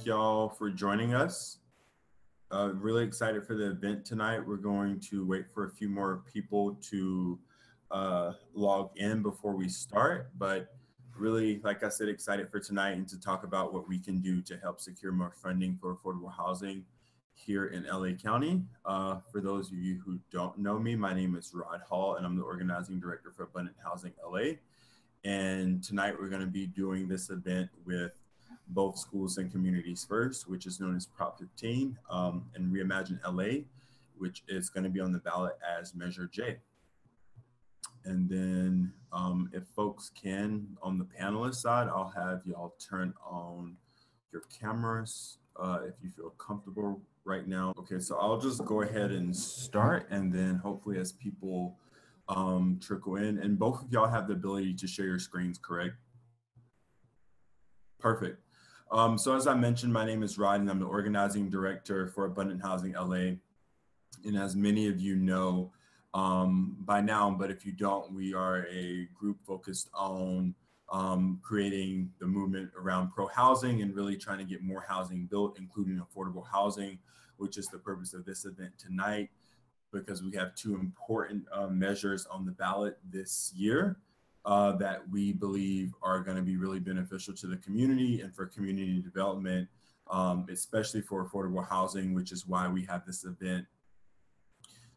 thank y'all for joining us. Really excited for the event tonight. We're going to wait for a few more people to log in before we start, but really, like I said, excited for tonight and to talk about what we can do to help secure more funding for affordable housing here in LA County. For those of you who don't know me, my name is Rod Hall, and I'm the organizing director for Abundant Housing LA. And tonight we're going to be doing this event with both Schools and Communities First, which is known as Prop 15, and Reimagine LA, which is going to be on the ballot as Measure J. And then if folks can, on the panelist side, I'll have y'all turn on your cameras if you feel comfortable right now. Okay, so I'll just go ahead and start, and then hopefully as people trickle in, and both of y'all have the ability to share your screens, correct? Perfect. So as I mentioned, my name is Rod, and I'm the organizing director for Abundant Housing LA. And as many of you know by now, but if you don't, we are a group focused on creating the movement around pro-housing and really trying to get more housing built, including affordable housing, which is the purpose of this event tonight, because we have two important measures on the ballot this year that we believe are going to be really beneficial to the community and for community development, especially for affordable housing, which is why we have this event.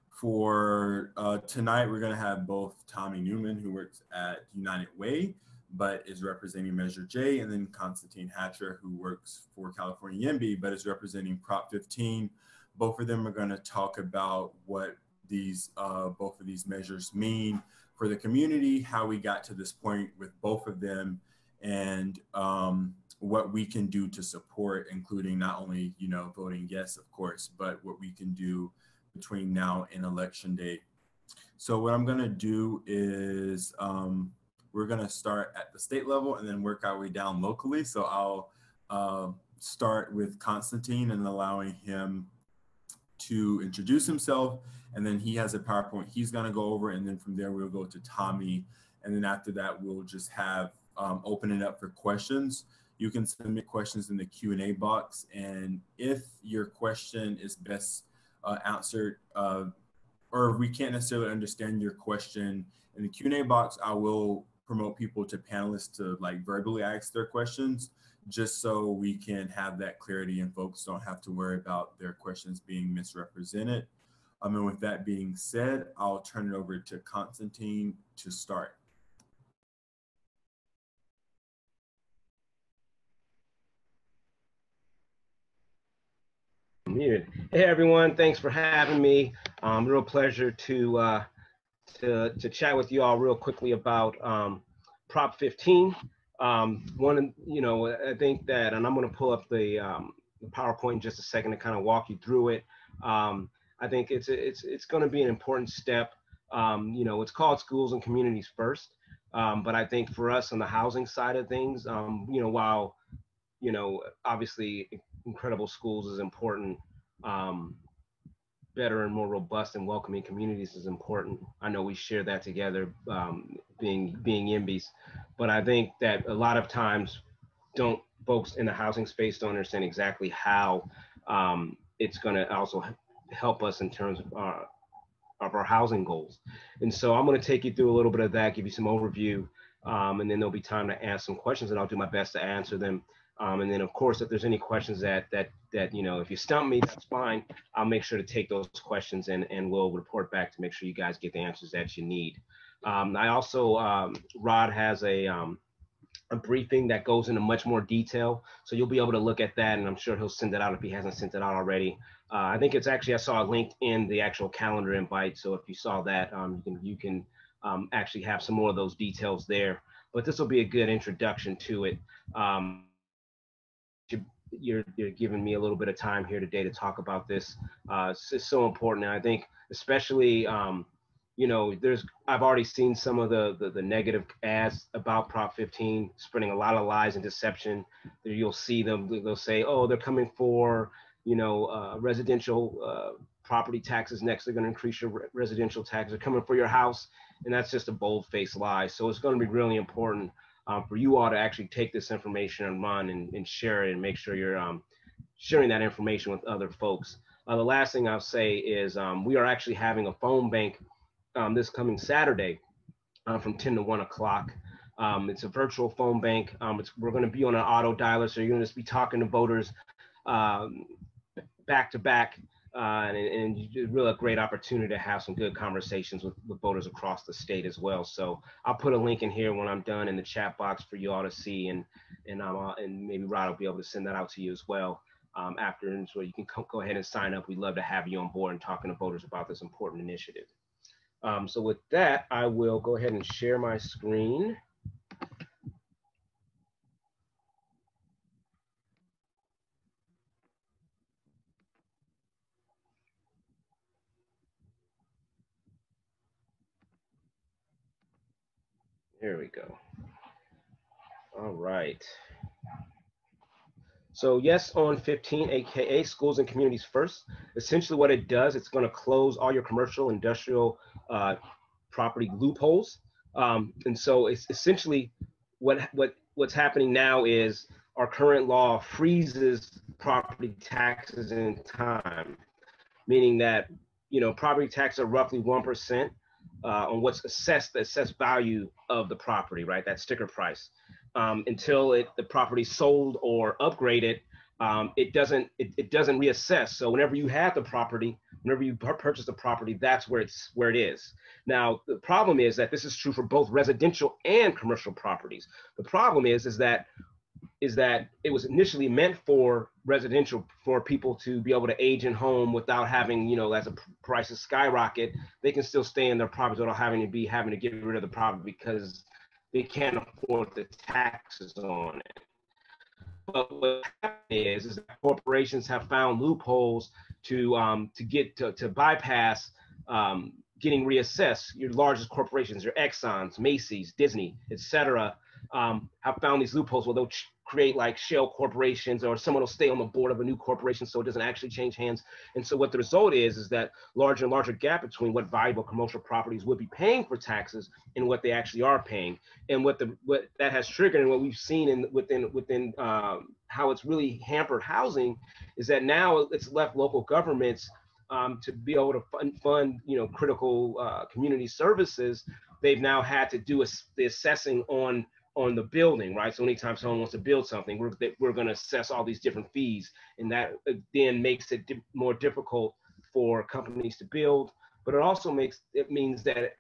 For tonight, we're going to have both Tommy Newman, who works at United Way, but is representing Measure J, and then Constantine Hatcher, who works for California YIMBY, but is representing Prop 15. Both of them are going to talk about what these both of these measures mean for the community, how we got to this point with both of them, and what we can do to support, including not only, you know, voting yes, of course, but what we can do between now and election day. So what I'm going to do is we're going to start at the state level and then work our way down locally. So I'll start with Constantine and allowing him to introduce himself, and then he has a PowerPoint he's going to go over, and then from there we'll go to Tommy, and then after that we'll just have open it up for questions. You can submit questions in the Q&A box, and if your question is best answered or if we can't necessarily understand your question in the Q&A box, I will promote people to panelists to like verbally ask their questions, just so we can have that clarity and folks don't have to worry about their questions being misrepresented. And with that being said, I'll turn it over to Constantine to start. Muted. Hey everyone, thanks for having me. Real pleasure to chat with you all real quickly about Prop 15. I think that, and I'm going to pull up the PowerPoint in just a second to kind of walk you through it. I think it's going to be an important step. It's called Schools and Communities First, but I think for us on the housing side of things, while obviously incredible schools is important, better and more robust and welcoming communities is important. I know we share that together, being YIMBYs, but I think that a lot of times folks in the housing space don't understand exactly how it's going to also help us in terms of our housing goals. And so I'm going to take you through a little bit of that, give you some overview, and then there'll be time to ask some questions, and I'll do my best to answer them. And then, of course, if there's any questions that if you stump me, that's fine. I'll make sure to take those questions and we'll report back to make sure you guys get the answers that you need. I also, Rod has a briefing that goes into much more detail, so you'll be able to look at that, and I'm sure he'll send it out if he hasn't sent it out already. I think it's actually, I saw it linked in the actual calendar invite, so if you saw that, you can actually have some more of those details there. But this will be a good introduction to it. You're giving me a little bit of time here today to talk about this. It's so important, and I think especially I've already seen some of the negative ads about Prop 15 spreading a lot of lies and deception. You'll see them, they'll say, oh, they're coming for residential property taxes next, they're going to increase your residential taxes, they're coming for your house, and that's just a bold-faced lie. So it's going to be really important for you all to actually take this information and run and share it and make sure you're sharing that information with other folks. The last thing I'll say is we are actually having a phone bank this coming Saturday from 10 to 1 o'clock. It's a virtual phone bank. We're going to be on an auto dialer, so you're going to just be talking to voters back to back, and really a great opportunity to have some good conversations with voters across the state as well. So I'll put a link in here when I'm done in the chat box for you all to see, and maybe Rod will be able to send that out to you as well after, and so you can go ahead and sign up. We'd love to have you on board and talking to voters about this important initiative. So with that, I will go ahead and share my screen. There we go. All right. So yes, on 15, AKA Schools and Communities First. Essentially what it does, it's going to close all your commercial, industrial property loopholes. And so it's essentially what's happening now is our current law freezes property taxes in time, meaning that, you know, property taxes are roughly 1% on what's assessed, the assessed value of the property, right? That sticker price. Until the property sold or upgraded, it doesn't reassess. So whenever you have the property, whenever you purchase the property, that's where it is. Now the problem is that this is true for both residential and commercial properties. The problem is that it was initially meant for residential, for people to be able to age in home without having, you know, as the prices skyrocket, they can still stay in their properties without having to get rid of the property because they can't afford the taxes on it. But what happens is that corporations have found loopholes to bypass getting reassessed. Your largest corporations, your Exxons, Macy's, Disney, etc., have found these loopholes where they'll create like shell corporations, or someone will stay on the board of a new corporation so it doesn't actually change hands. And so what the result is that larger and larger gap between what valuable commercial properties would be paying for taxes and what they actually are paying. And what that has triggered, and what we've seen within how it's really hampered housing, is that now it's left local governments to be able to fund you know, critical community services. They've now had to do the assessing on the building, right? So anytime someone wants to build something, we're going to assess all these different fees, and that then makes it more difficult for companies to build. But it also means that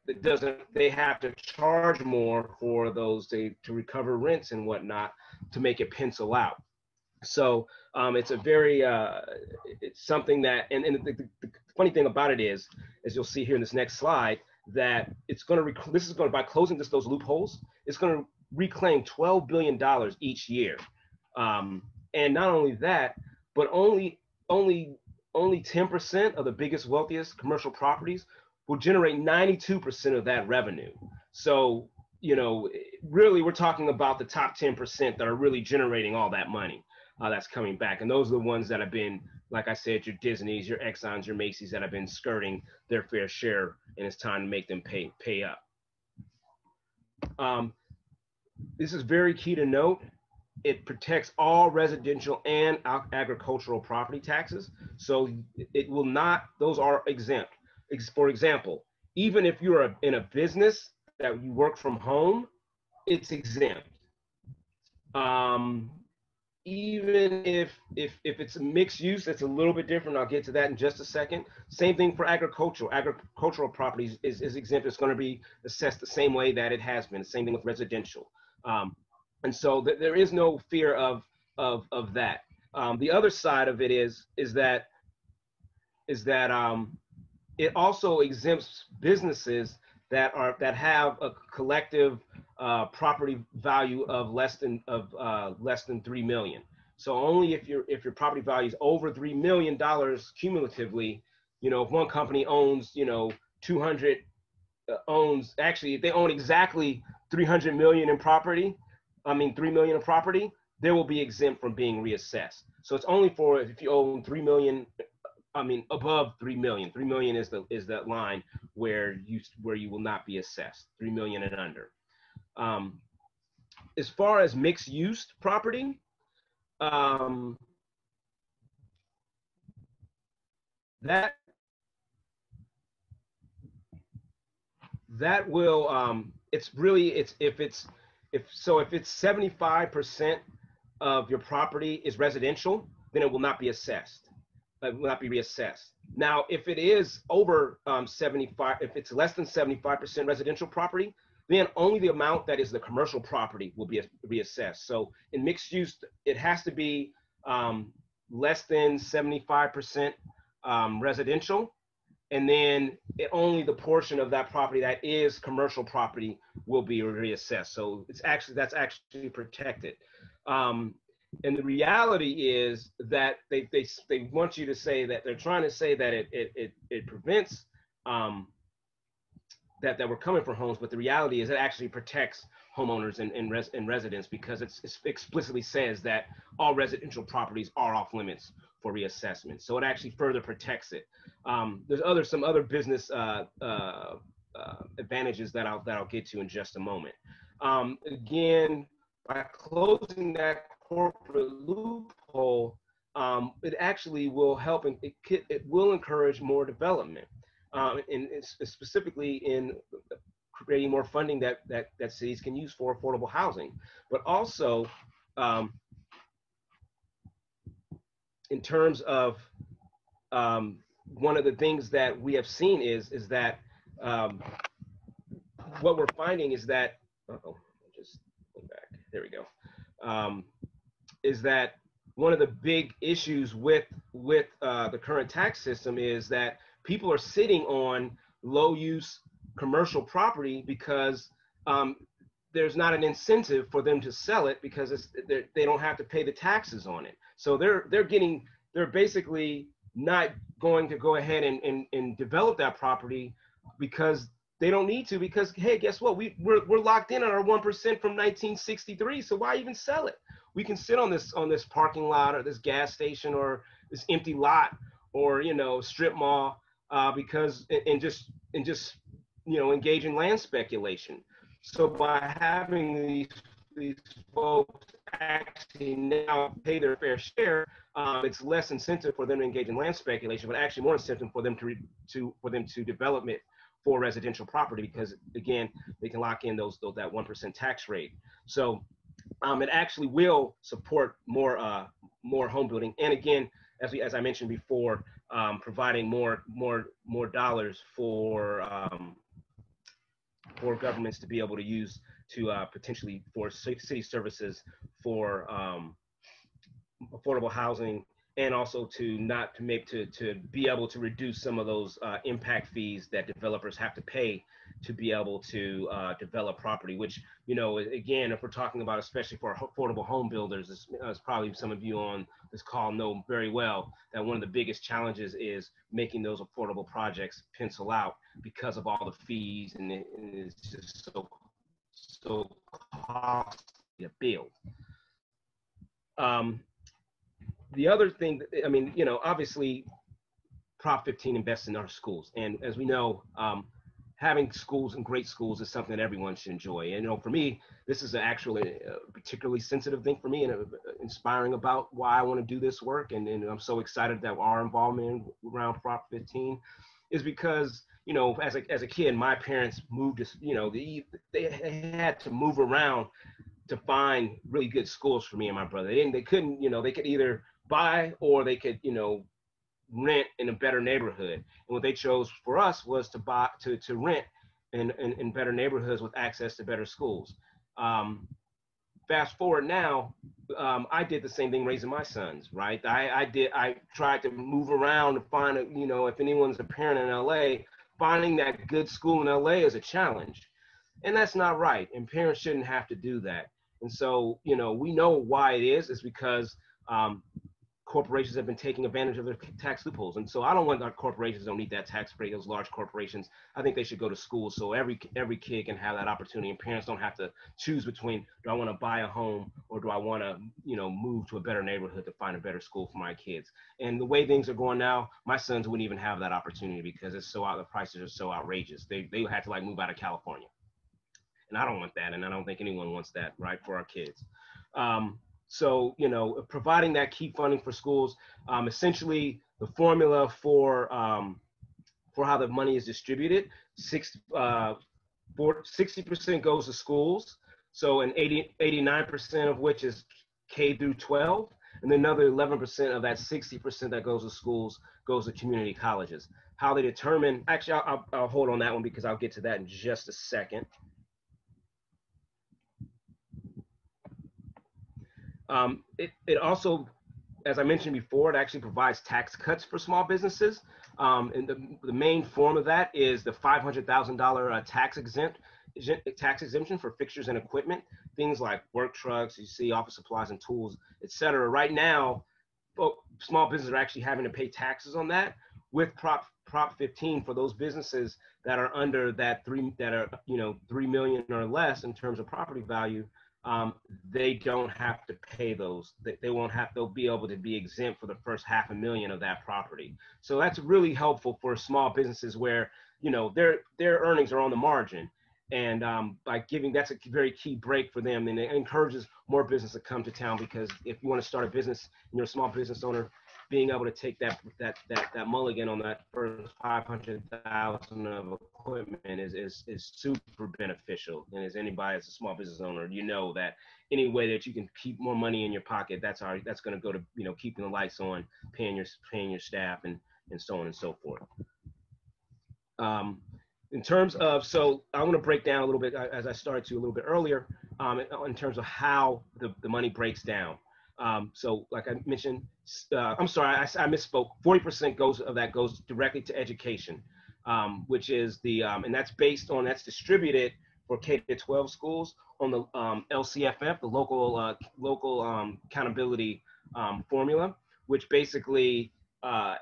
they have to charge more for those to recover rents and whatnot to make it pencil out. So it's a very it's something that, and the funny thing about it is, as you'll see here in this next slide, that it's going to by closing those loopholes, it's going to reclaim $12 billion each year. And not only that, but only 10% of the biggest, wealthiest commercial properties will generate 92% of that revenue. So, you know, really we're talking about the top 10% that are really generating all that money that's coming back. And those are the ones that have been, like I said, your Disneys, your Exxons, your Macy's, that have been skirting their fair share, and it's time to make them pay up. This is very key to note. It protects all residential and agricultural property taxes. So it will not, those are exempt. For example, even if you're in a business that you work from home, it's exempt. Even if it's a mixed use, it's a little bit different. I'll get to that in just a second. Same thing for agricultural. Agricultural properties is exempt. It's going to be assessed the same way that it has been. The same thing with residential. And so there is no fear of that. The other side of it is that it also exempts businesses that have a collective property value of less than 3 million. So only if your property value is over $3 million cumulatively, you know, if one company owns, you know, 200 actually, if they own exactly 300 million in property, 3 million in property, they will be exempt from being reassessed. So it's only for if you own 3 million, above 3 million. 3 million is that line where you will not be assessed. 3 million and under. as far as mixed use property, that will it's really if it's 75% of your property is residential, then it will not be assessed. It will not be reassessed. Now, if it is over 75, if it's less than 75% residential property, then only the amount that is the commercial property will be reassessed. So in mixed use, it has to be less than 75% residential, and then only the portion of that property that is commercial property will be reassessed. So that's actually protected. And the reality is that they want you to say that they're trying to say that it prevents that we're coming for homes, but the reality is it actually protects homeowners and residents, because it explicitly says that all residential properties are off limits for reassessment. So it actually further protects it. There's some other business advantages that I'll get to in just a moment. Again, by closing that corporate loophole, it actually will help, and it will encourage more development, and specifically in creating more funding that cities can use for affordable housing. But also, in terms of one of the things that we have seen is that what we're finding is that, just go back, there we go, is that one of the big issues with the current tax system is that people are sitting on low use commercial property because there's not an incentive for them to sell it, because they don't have to pay the taxes on it. So they're basically not going to go ahead and develop that property because they don't need to, because, hey, guess what? We're locked in on our 1% from 1963. So why even sell it? We can sit on this parking lot or this gas station or this empty lot or, strip mall because just engage in land speculation. So by having these folks actually now pay their fair share, it's less incentive for them to engage in land speculation, but actually more incentive for them to develop it for residential property, because again, they can lock in that 1% tax rate. So it actually will support more home building, and again, as I mentioned before, providing more dollars for governments to be able to use to potentially for city services for affordable housing, and also to be able to reduce some of those impact fees that developers have to pay to be able to develop property, which, again, if we're talking about, especially for affordable home builders, as probably some of you on this call know very well, that one of the biggest challenges is making those affordable projects pencil out because of all the fees, and it's just so costly to build. The other thing, obviously, Prop 15 invests in our schools. And as we know, having schools and great schools is something that everyone should enjoy. And, for me, this is actually a particularly sensitive thing for me, and inspiring about why I want to do this work. And I'm so excited that our involvement around Prop 15 is because, as a kid, my parents moved to, they had to move around to find really good schools for me and my brother. They couldn't, they could either buy or they could, rent in a better neighborhood. And what they chose for us was to rent in better neighborhoods with access to better schools. Fast forward now, I did the same thing raising my sons, right? I tried to move around to find, if anyone's a parent in LA, finding that good school in LA is a challenge. And that's not right. And parents shouldn't have to do that. And so, we know why it is. It's because corporations have been taking advantage of their tax loopholes. And so I don't want our corporations don't need that tax break, those large corporations. I think they should go to school so every kid can have that opportunity, and parents don't have to choose between, do I want to buy a home or do I want to, move to a better neighborhood to find a better school for my kids. And the way things are going now, my sons wouldn't even have that opportunity because the prices are so outrageous. They had to move out of California. And I don't want that. And I don't think anyone wants that, right, for our kids. So, you know, providing that key funding for schools, essentially the formula for how the money is distributed, 60% goes to schools. So, and 89% of which is K through 12. And then another 11% of that 60% that goes to schools goes to community colleges. How they determine, actually, I'll hold on that one because I'll get to that in just a second. It also, as I mentioned before, it actually provides tax cuts for small businesses. And the main form of that is the $500,000 tax exemption for fixtures and equipment, things like work trucks, you see office supplies and tools, et cetera. Right now, small businesses are actually having to pay taxes on that. With Prop 15 for those businesses that are under that 3 million or less in terms of property value, they don't have to pay those. They'll be able to be exempt for the first $500,000 of that property. So that's really helpful for small businesses where, you know, their earnings are on the margin. And by giving, that's a very key break for them. And it encourages more business to come to town, because if you want to start a business and you're a small business owner, being able to take that mulligan on that first 500,000 of equipment is super beneficial. And as anybody as a small business owner, you know that any way that you can keep more money in your pocket, that's going to go to, you know, keeping the lights on, paying your staff, and so on and so forth. In terms of, so I want to break down a little bit, as I started to a little bit earlier, in terms of how the money breaks down. So like I mentioned, I'm sorry, I misspoke. 40% of that goes directly to education, which is and that's distributed for K-12 schools on the LCFF, the local accountability formula, which basically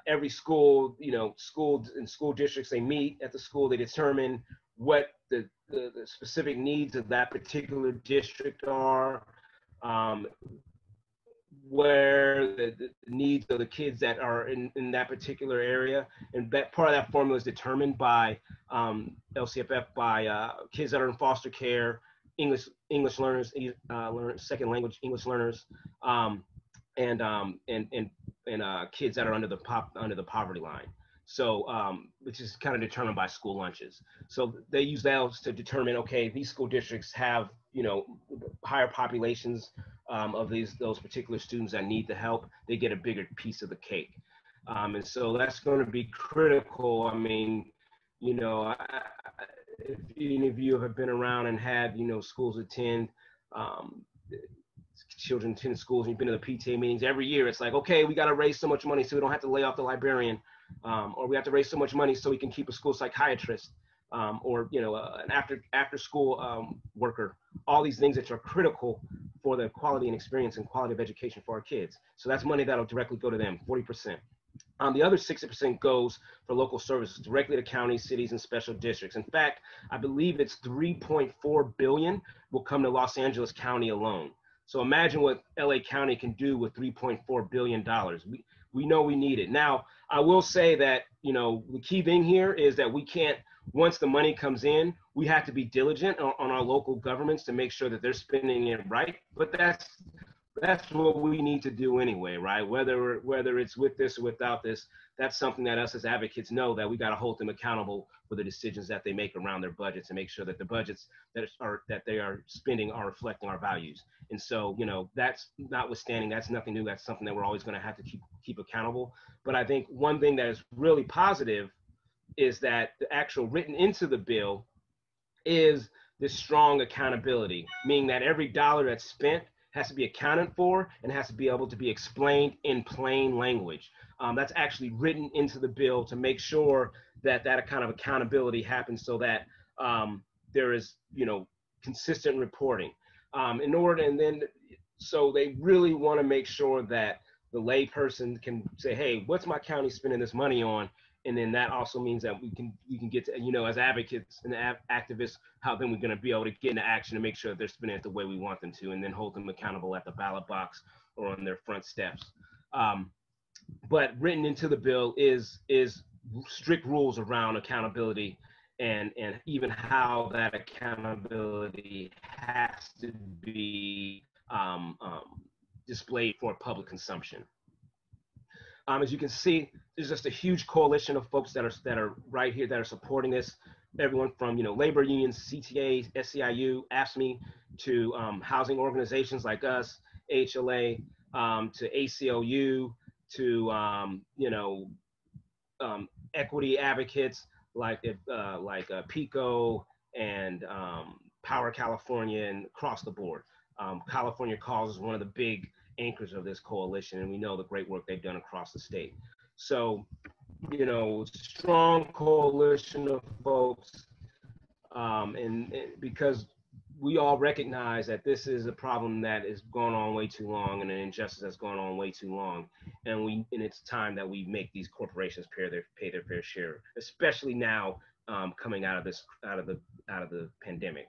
every school, you know, school districts, they meet at the school, they determine what the specific needs of that particular district are, where the needs of the kids that are in that particular area. And that part of that formula is determined by LCFF, by kids that are in foster care, English learners, second language English learners, and kids that are under the poverty line. So, which is kind of determined by school lunches. So they use those to determine, okay, these school districts have, you know, higher populations of those particular students that need the help. They get a bigger piece of the cake. And so that's going to be critical. I mean, you know, if any of you have been around and had, you know, schools attend, children attend schools, and you've been to the PTA meetings every year, it's like, okay, we got to raise so much money so we don't have to lay off the librarian, or we have to raise so much money so we can keep a school psychiatrist, or, you know, an after school worker, all these things that are critical for the quality and experience and quality of education for our kids. So that's money that'll directly go to them, 40%. The other 60% goes for local services directly to counties, cities, and special districts. In fact, I believe it's 3.4 billion will come to Los Angeles County alone. So imagine what LA County can do with $3.4 billion. We know we need it. Now, I will say that, you know, the key thing here is that we can't, once the money comes in, we have to be diligent on our local governments to make sure that they're spending it right. But that's what we need to do anyway, right? Whether it's with this or without this, that's something that us as advocates know, that we got to hold them accountable for the decisions that they make around their budgets, and make sure that the budgets that they are spending are reflecting our values. And so, you know, that's notwithstanding, that's nothing new. That's something that we're always going to have to keep accountable. But I think one thing that is really positive is that the actual written into the bill is this strong accountability, meaning that every dollar that's spent has to be accounted for and has to be able to be explained in plain language. That's actually written into the bill to make sure that kind of accountability happens, so that there is, you know, consistent reporting. So they really want to make sure that the layperson can say, hey, what's my county spending this money on? And then that also means that we can get to, you know, as advocates and activists, how then we're going to be able to get into action and make sure that they're spending it the way we want them to, and then hold them accountable at the ballot box or on their front steps. But written into the bill is strict rules around accountability and even how that accountability has to be displayed for public consumption. As you can see, there's just a huge coalition of folks that are right here that are supporting this. Everyone from labor unions, CTA, SEIU, AFSCME, to housing organizations like us, AHLA, to ACLU, to equity advocates like PICO and Power California, and across the board. California Calls is one of the big anchors of this coalition, and we know the great work they've done across the state. So, strong coalition of folks, and because we all recognize that this is a problem that is going on way too long, and an injustice that's going on way too long, and it's time that we make these corporations pay their fair share, especially now, coming out of the pandemic.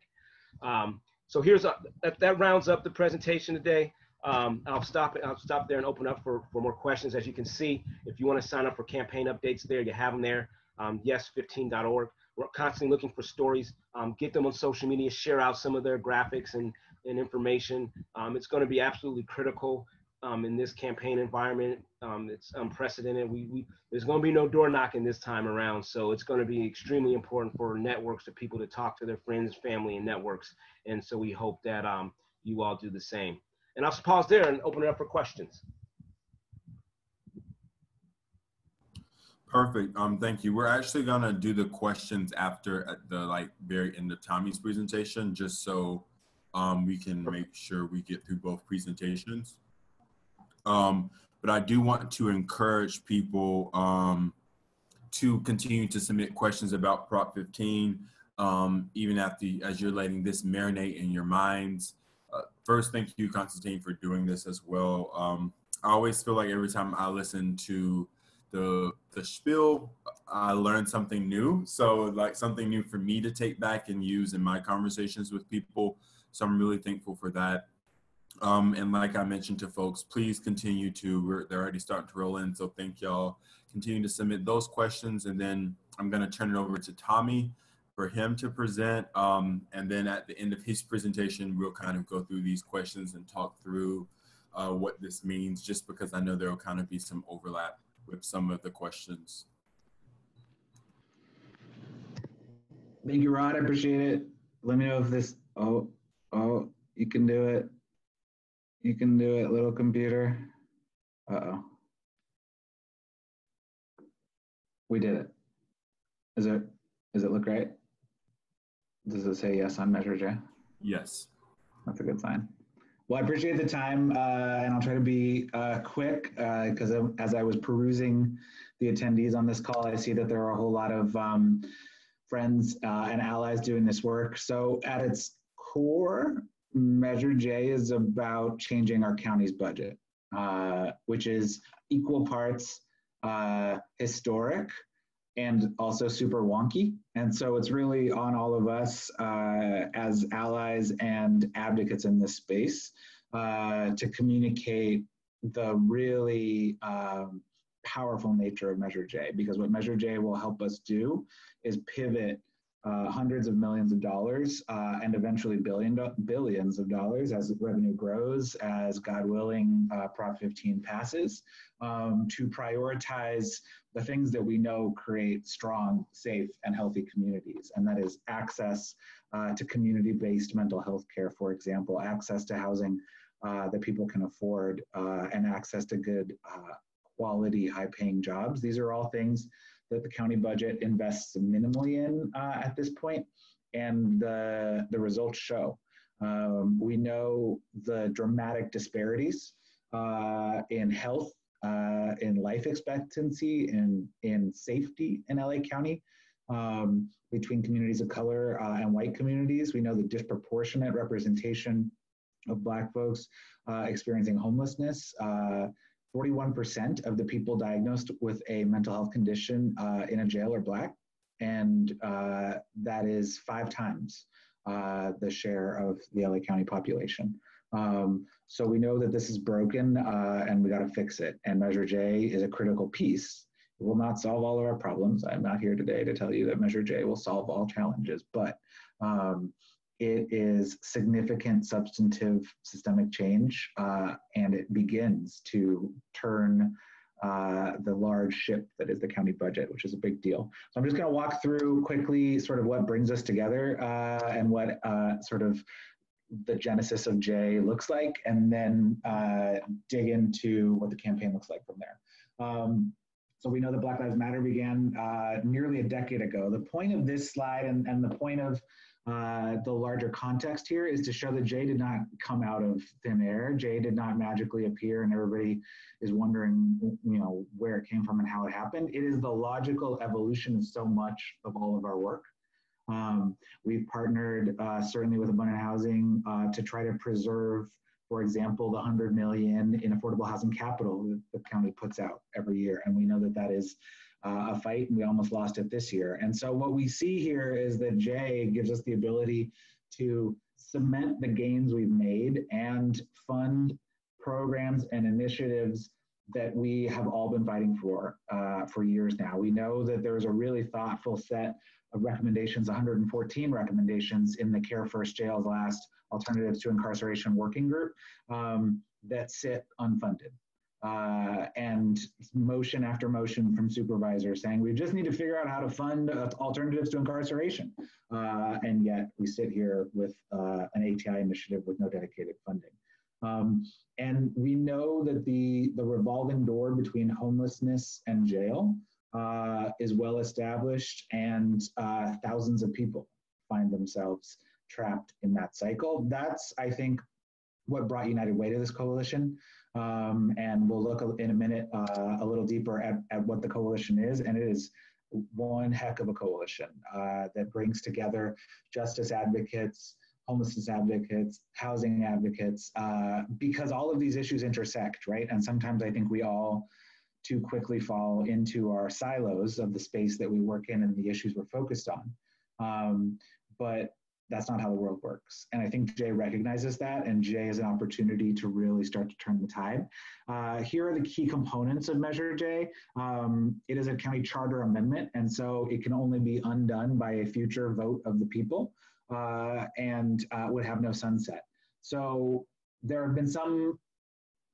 So that rounds up the presentation today. I'll stop there and open up for more questions. As you can see, if you want to sign up for campaign updates there, you have them there, yes15.org. We're constantly looking for stories. Get them on social media, share out some of their graphics and information. It's going to be absolutely critical in this campaign environment. It's unprecedented. There's going to be no door knocking this time around. So it's going to be extremely important for networks, for people to talk to their friends, family, and networks. And so we hope that you all do the same. And I'll pause there and open it up for questions. Perfect. Thank you. We're actually gonna do the questions after at the very end of Tommy's presentation, just so we can make sure we get through both presentations. But I do want to encourage people to continue to submit questions about Prop 15, even as you're letting this marinate in your minds. First, thank you, Constantine, for doing this as well. I always feel like every time I listen to the spiel, I learn something new. So something new for me to take back and use in my conversations with people. So I'm really thankful for that. And like I mentioned to folks, please continue they're already starting to roll in. So thank y'all. Continue to submit those questions. And then I'm going to turn it over to Tommy for him to present. And then at the end of his presentation, we'll kind of go through these questions and talk through what this means, just because I know there will kind of be some overlap with some of the questions. Thank you, Rod. I appreciate it. Let me know if this, oh, you can do it. You can do it, little computer. Uh-oh. We did it. Does it look right? Does it say yes on Measure J? Yes. That's a good sign. Well, I appreciate the time, and I'll try to be quick, because as I was perusing the attendees on this call, I see that there are a whole lot of friends and allies doing this work. So at its core, Measure J is about changing our county's budget, which is equal parts historic and also super wonky. And so it's really on all of us as allies and advocates in this space to communicate the really powerful nature of Measure J, because what Measure J will help us do is pivot hundreds of millions of dollars and eventually billions of dollars as revenue grows, as God willing, Prop 15 passes, to prioritize the things that we know create strong, safe, and healthy communities. And that is access to community-based mental health care, for example, access to housing that people can afford, and access to good quality, high-paying jobs. These are all things that the county budget invests minimally in at this point, and the results show. We know the dramatic disparities in health, in life expectancy, in safety in LA County between communities of color and white communities. We know the disproportionate representation of Black folks experiencing homelessness. 41% of the people diagnosed with a mental health condition in a jail are Black, and that is 5 times the share of the LA County population. So we know that this is broken and we got to fix it. And Measure J is a critical piece It will not solve all of our problems. I'm not here today to tell you that Measure J will solve all challenges, but it is significant substantive systemic change, and it begins to turn the large ship that is the county budget, which is a big deal. So I'm just going to walk through quickly sort of what brings us together and what sort of the genesis of J looks like, and then dig into what the campaign looks like from there. So we know that Black Lives Matter began nearly a decade ago. The point of this slide and the point of the larger context here is to show that J did not come out of thin air. J did not magically appear and everybody is wondering, you know, where it came from and how it happened. It is the logical evolution of so much of all of our work. We've partnered certainly with Abundant Housing to try to preserve, for example, the $100 million in affordable housing capital that the county puts out every year. And we know that that is a fight, and we almost lost it this year. And so what we see here is that J gives us the ability to cement the gains we've made and fund programs and initiatives that we have all been fighting for years now. We know that there's a really thoughtful set of recommendations, 114 recommendations in the Care First Jails Last Alternatives to Incarceration Working Group that sit unfunded. And motion after motion from supervisors saying, we just need to figure out how to fund alternatives to incarceration. And yet we sit here with an ATI initiative with no dedicated funding. And we know that the revolving door between homelessness and jail is well established, and thousands of people find themselves trapped in that cycle. That's, I think, what brought United Way to this coalition. And we'll look in a minute a little deeper at what the coalition is. And it is one heck of a coalition that brings together justice advocates, homelessness advocates, housing advocates, because all of these issues intersect, right? And sometimes I think we all too quickly fall into our silos of the space that we work in and the issues we're focused on. But that's not how the world works. And I think J recognizes that, and J is an opportunity to really start to turn the tide. Here are the key components of Measure J. It is a county charter amendment, and so it can only be undone by a future vote of the people and would have no sunset. So there have been some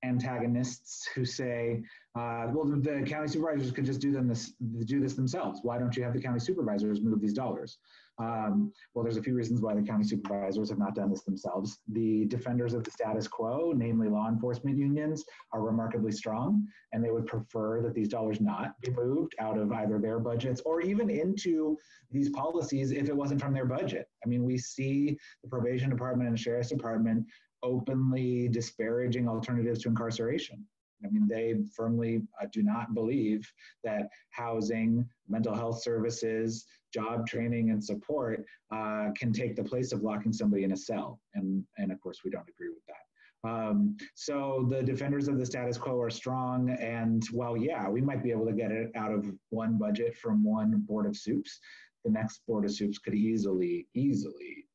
antagonists who say, well, the county supervisors could just do this themselves. Why don't you have the county supervisors move these dollars? Well, there's a few reasons why the county supervisors have not done this themselves. The defenders of the status quo, namely law enforcement unions, are remarkably strong, and they would prefer that these dollars not be moved out of either their budgets or even into these policies if it wasn't from their budget. I mean, we see the probation department and the sheriff's department openly disparaging alternatives to incarceration. I mean, they firmly do not believe that housing, mental health services, job training, and support can take the place of locking somebody in a cell. And of course, we don't agree with that. So the defenders of the status quo are strong. And while, yeah, we might be able to get it out of one budget from one board of soups, the next board of soups could easily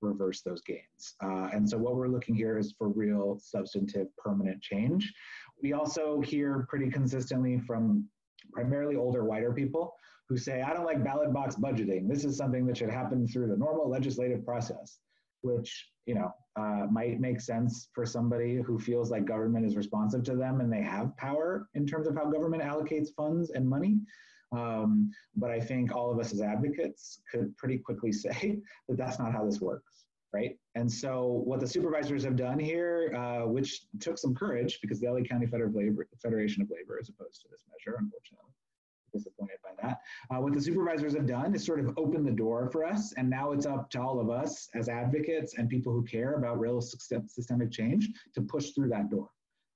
reverse those gains. And so what we're looking here is for real, substantive, permanent change. We also hear pretty consistently from primarily older, whiter people who say, I don't like ballot box budgeting. This is something that should happen through the normal legislative process, which, you know, might make sense for somebody who feels like government is responsive to them and they have power in terms of how government allocates funds and money. But I think all of us as advocates could pretty quickly say that that's not how this works, right? And so what the supervisors have done here, which took some courage because the LA County Federation of Labor is opposed to this measure, unfortunately, disappointed by that. What the supervisors have done is sort of open the door for us, and now it's up to all of us as advocates and people who care about real systemic change to push through that door.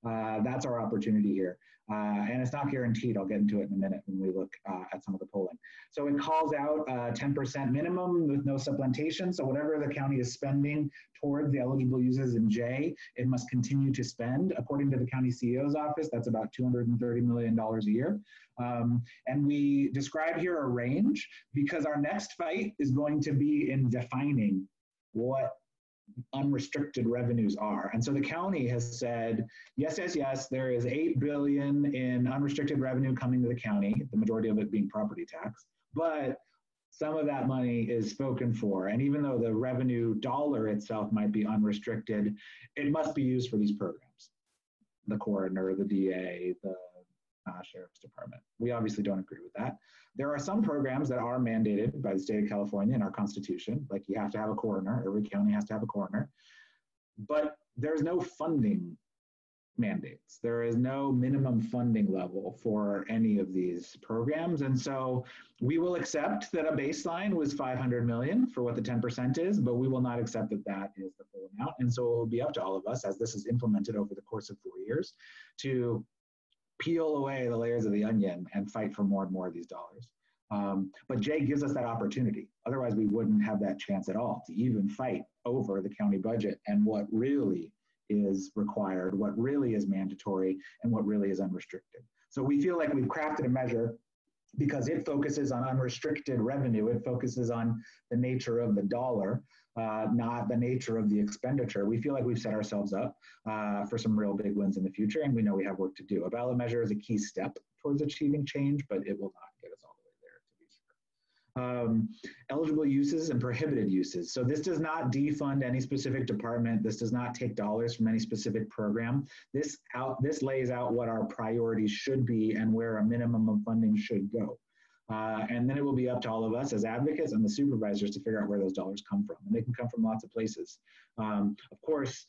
That's our opportunity here. And it's not guaranteed. I'll get into it in a minute when we look at some of the polling. So it calls out 10% minimum with no supplementation. So whatever the county is spending towards the eligible uses in J, it must continue to spend. According to the county CEO's office, that's about $230 million a year. And we describe here a range because our next fight is going to be in defining what unrestricted revenues are. And so the county has said, yes, yes, yes, there is $8 billion in unrestricted revenue coming to the county, the majority of it being property tax, but some of that money is spoken for. And even though the revenue dollar itself might be unrestricted, it must be used for these programs. The coroner, the DA, the sheriff's department. We obviously don't agree with that. There are some programs that are mandated by the state of California in our constitution, like you have to have a coroner, every county has to have a coroner, but there's no funding mandates. There is no minimum funding level for any of these programs. And so we will accept that a baseline was 500 million for what the 10% is, but we will not accept that that is the full amount. And so it will be up to all of us as this is implemented over the course of 4 years to peel away the layers of the onion and fight for more and more of these dollars. But Jay gives us that opportunity. Otherwise, we wouldn't have that chance at all to even fight over the county budget and what really is required, what really is mandatory, and what really is unrestricted. So we feel like we've crafted a measure because it focuses on unrestricted revenue. It focuses on the nature of the dollar, not the nature of the expenditure. We feel like we've set ourselves up for some real big wins in the future, and we know we have work to do. A ballot measure is a key step towards achieving change, but it will not get us all the way there, to be sure. Eligible uses and prohibited uses. So this does not defund any specific department. This does not take dollars from any specific program. This lays out what our priorities should be and where a minimum of funding should go. And then it will be up to all of us as advocates and the supervisors to figure out where those dollars come from. And they can come from lots of places. Of course,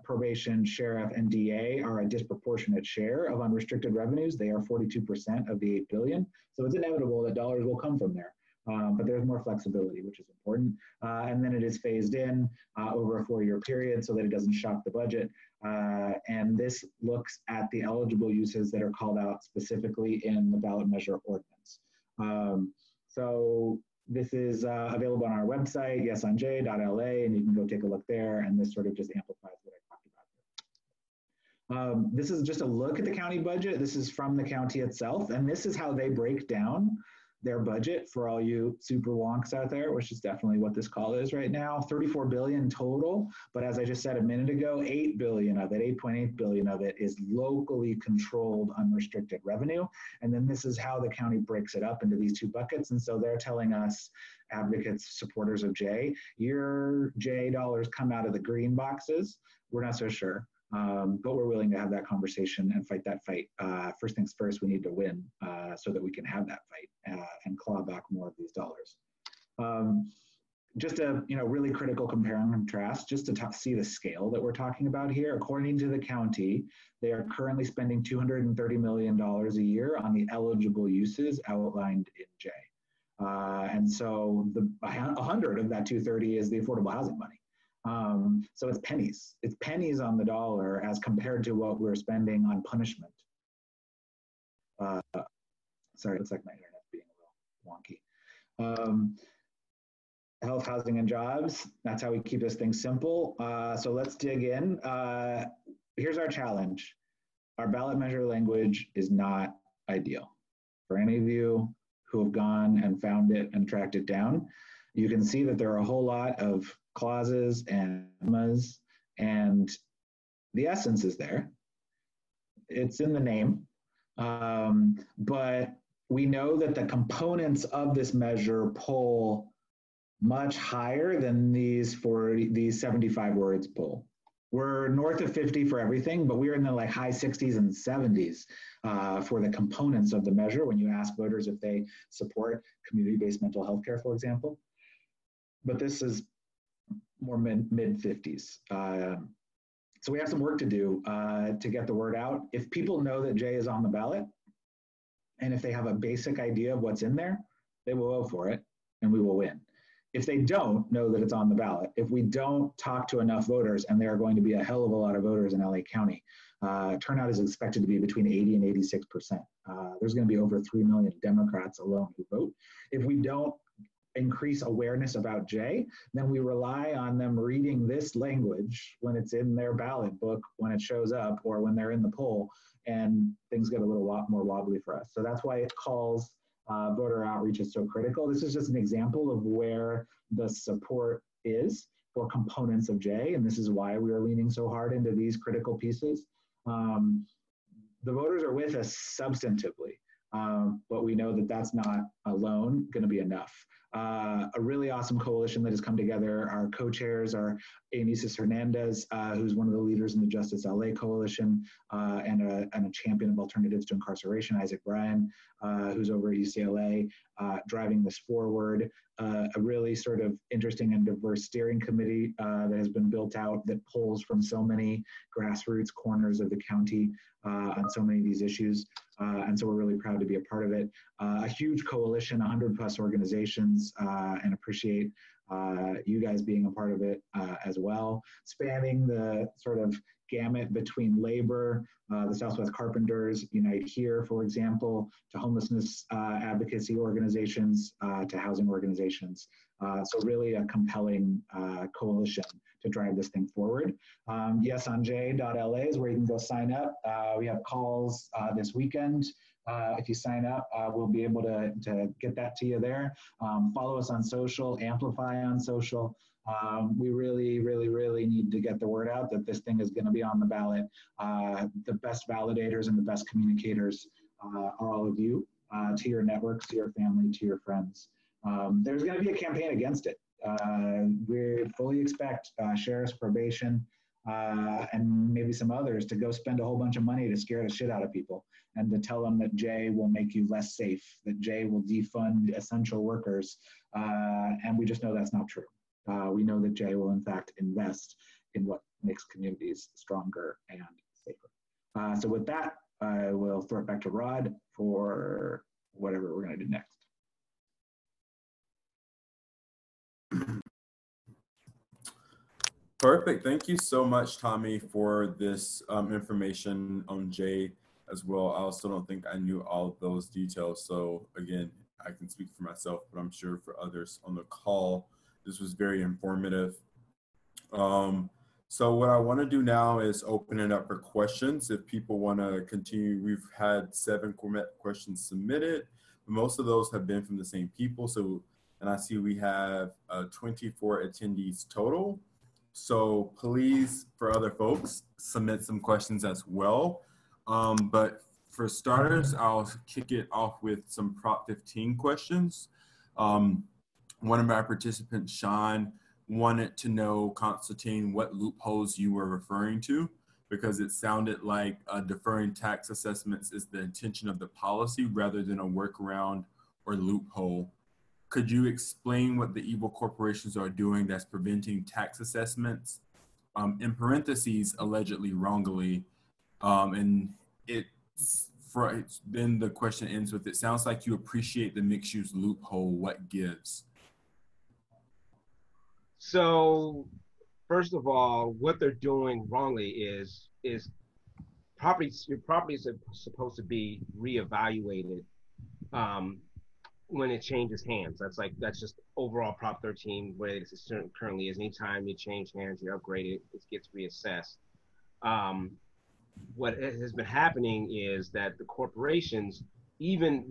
probation, sheriff, and DA are a disproportionate share of unrestricted revenues. They are 42% of the $8 billion. So it's inevitable that dollars will come from there. But there's more flexibility, which is important. And then it is phased in over a 4-year period so that it doesn't shock the budget. And this looks at the eligible uses that are called out specifically in the ballot measure ordinance. So this is available on our website, yesonj.la, and you can go take a look there. And this sort of just amplifies what I talked about. This is just a look at the county budget. This is from the county itself. And this is how they break down their budget for all you super wonks out there, which is definitely what this call is right now. 34 billion total, but as I just said a minute ago, 8 billion of it, 8.8 billion of it is locally controlled unrestricted revenue. And then this is how the county breaks it up into these two buckets. And so they're telling us, advocates, supporters of Jay, your Jay dollars come out of the green boxes. We're not so sure. But we're willing to have that conversation and fight that fight. First things first, we need to win so that we can have that fight and claw back more of these dollars. Just a really critical compare and contrast, just to see the scale that we're talking about here. According to the county, they are currently spending $230 million a year on the eligible uses outlined in J. And so 100 of that 230 is the affordable housing money. So it's pennies on the dollar as compared to what we're spending on punishment. Sorry, it looks like my internet's being a little wonky. Health, housing, and jobs, that's how we keep this thing simple. So let's dig in. Here's our challenge. Our ballot measure language is not ideal. For any of you who have gone and found it and tracked it down, you can see that there are a whole lot of clauses and commas, and the essence is there. It's in the name, but we know that the components of this measure pull much higher than these 75 words pull. We're north of 50 for everything, but we're in the high 60s and 70s for the components of the measure when you ask voters if they support community-based mental health care, for example. But this is more mid 50s. So we have some work to do to get the word out. If people know that Jay is on the ballot, and if they have a basic idea of what's in there, they will vote for it and we will win. If they don't know that it's on the ballot, if we don't talk to enough voters, and there are going to be a hell of a lot of voters in LA County, turnout is expected to be between 80 and 86%. There's going to be over 3 million Democrats alone who vote. If we don't increase awareness about Jay, then we rely on them reading this language when it's in their ballot book, when it shows up, or when they're in the poll, and things get a little more wobbly for us. So that's why it calls voter outreach is so critical. This is just an example of where the support is. or components of J, and this is why we are leaning so hard into these critical pieces. The voters are with us substantively, but we know that that's not alone going to be enough. A really awesome coalition that has come together. Our co-chairs are Anisis Hernandez, who's one of the leaders in the Justice LA Coalition and a champion of alternatives to incarceration, Isaac Bryan, who's over at UCLA, driving this forward. A really sort of interesting and diverse steering committee that has been built out that pulls from so many grassroots corners of the county on so many of these issues. And so we're really proud to be a part of it. A huge coalition, 100+ organizations, and appreciate you guys being a part of it as well, spanning the sort of gamut between labor, the Southwest Carpenters Unite Here, for example, to homelessness advocacy organizations, to housing organizations. So really a compelling coalition to drive this thing forward. Yesonj.la is where you can go sign up. We have calls this weekend. If you sign up, we'll be able to get that to you there. Follow us on social, amplify on social. We really, really, really need to get the word out that this thing is going to be on the ballot. The best validators and the best communicators are all of you, to your networks, to your family, to your friends. There's going to be a campaign against it. We fully expect sheriffs, probation, and maybe some others to go spend a whole bunch of money to scare the shit out of people and to tell them that J will make you less safe, that J will defund essential workers. And we just know that's not true. We know that J will in fact invest in what makes communities stronger and safer. So with that, I will throw it back to Rod for whatever we're going to do next. Perfect. Thank you so much, Tommy, for this information on J as well. I also don't think I knew all of those details. So again, I can speak for myself, but I'm sure for others on the call, this was very informative. So what I want to do now is open it up for questions. If people want to continue, we've had 7 questions submitted. Most of those have been from the same people. So, and I see we have 24 attendees total. So please, for other folks, submit some questions as well. But for starters, I'll kick it off with some Prop 15 questions. One of my participants, Sean, wanted to know, Constantine, what loopholes you were referring to, because it sounded like deferring tax assessments is the intention of the policy rather than a workaround or loophole. Could you explain what the evil corporations are doing that's preventing tax assessments, in parentheses, allegedly wrongly? And then the question ends with, it sounds like you appreciate the mixed use loophole. What gives? So first of all, what they're doing wrongly is your properties are supposed to be reevaluated when it changes hands. That's just overall Prop 13 where it currently is. Anytime you change hands, you upgrade it, it gets reassessed. What has been happening is that the corporations, even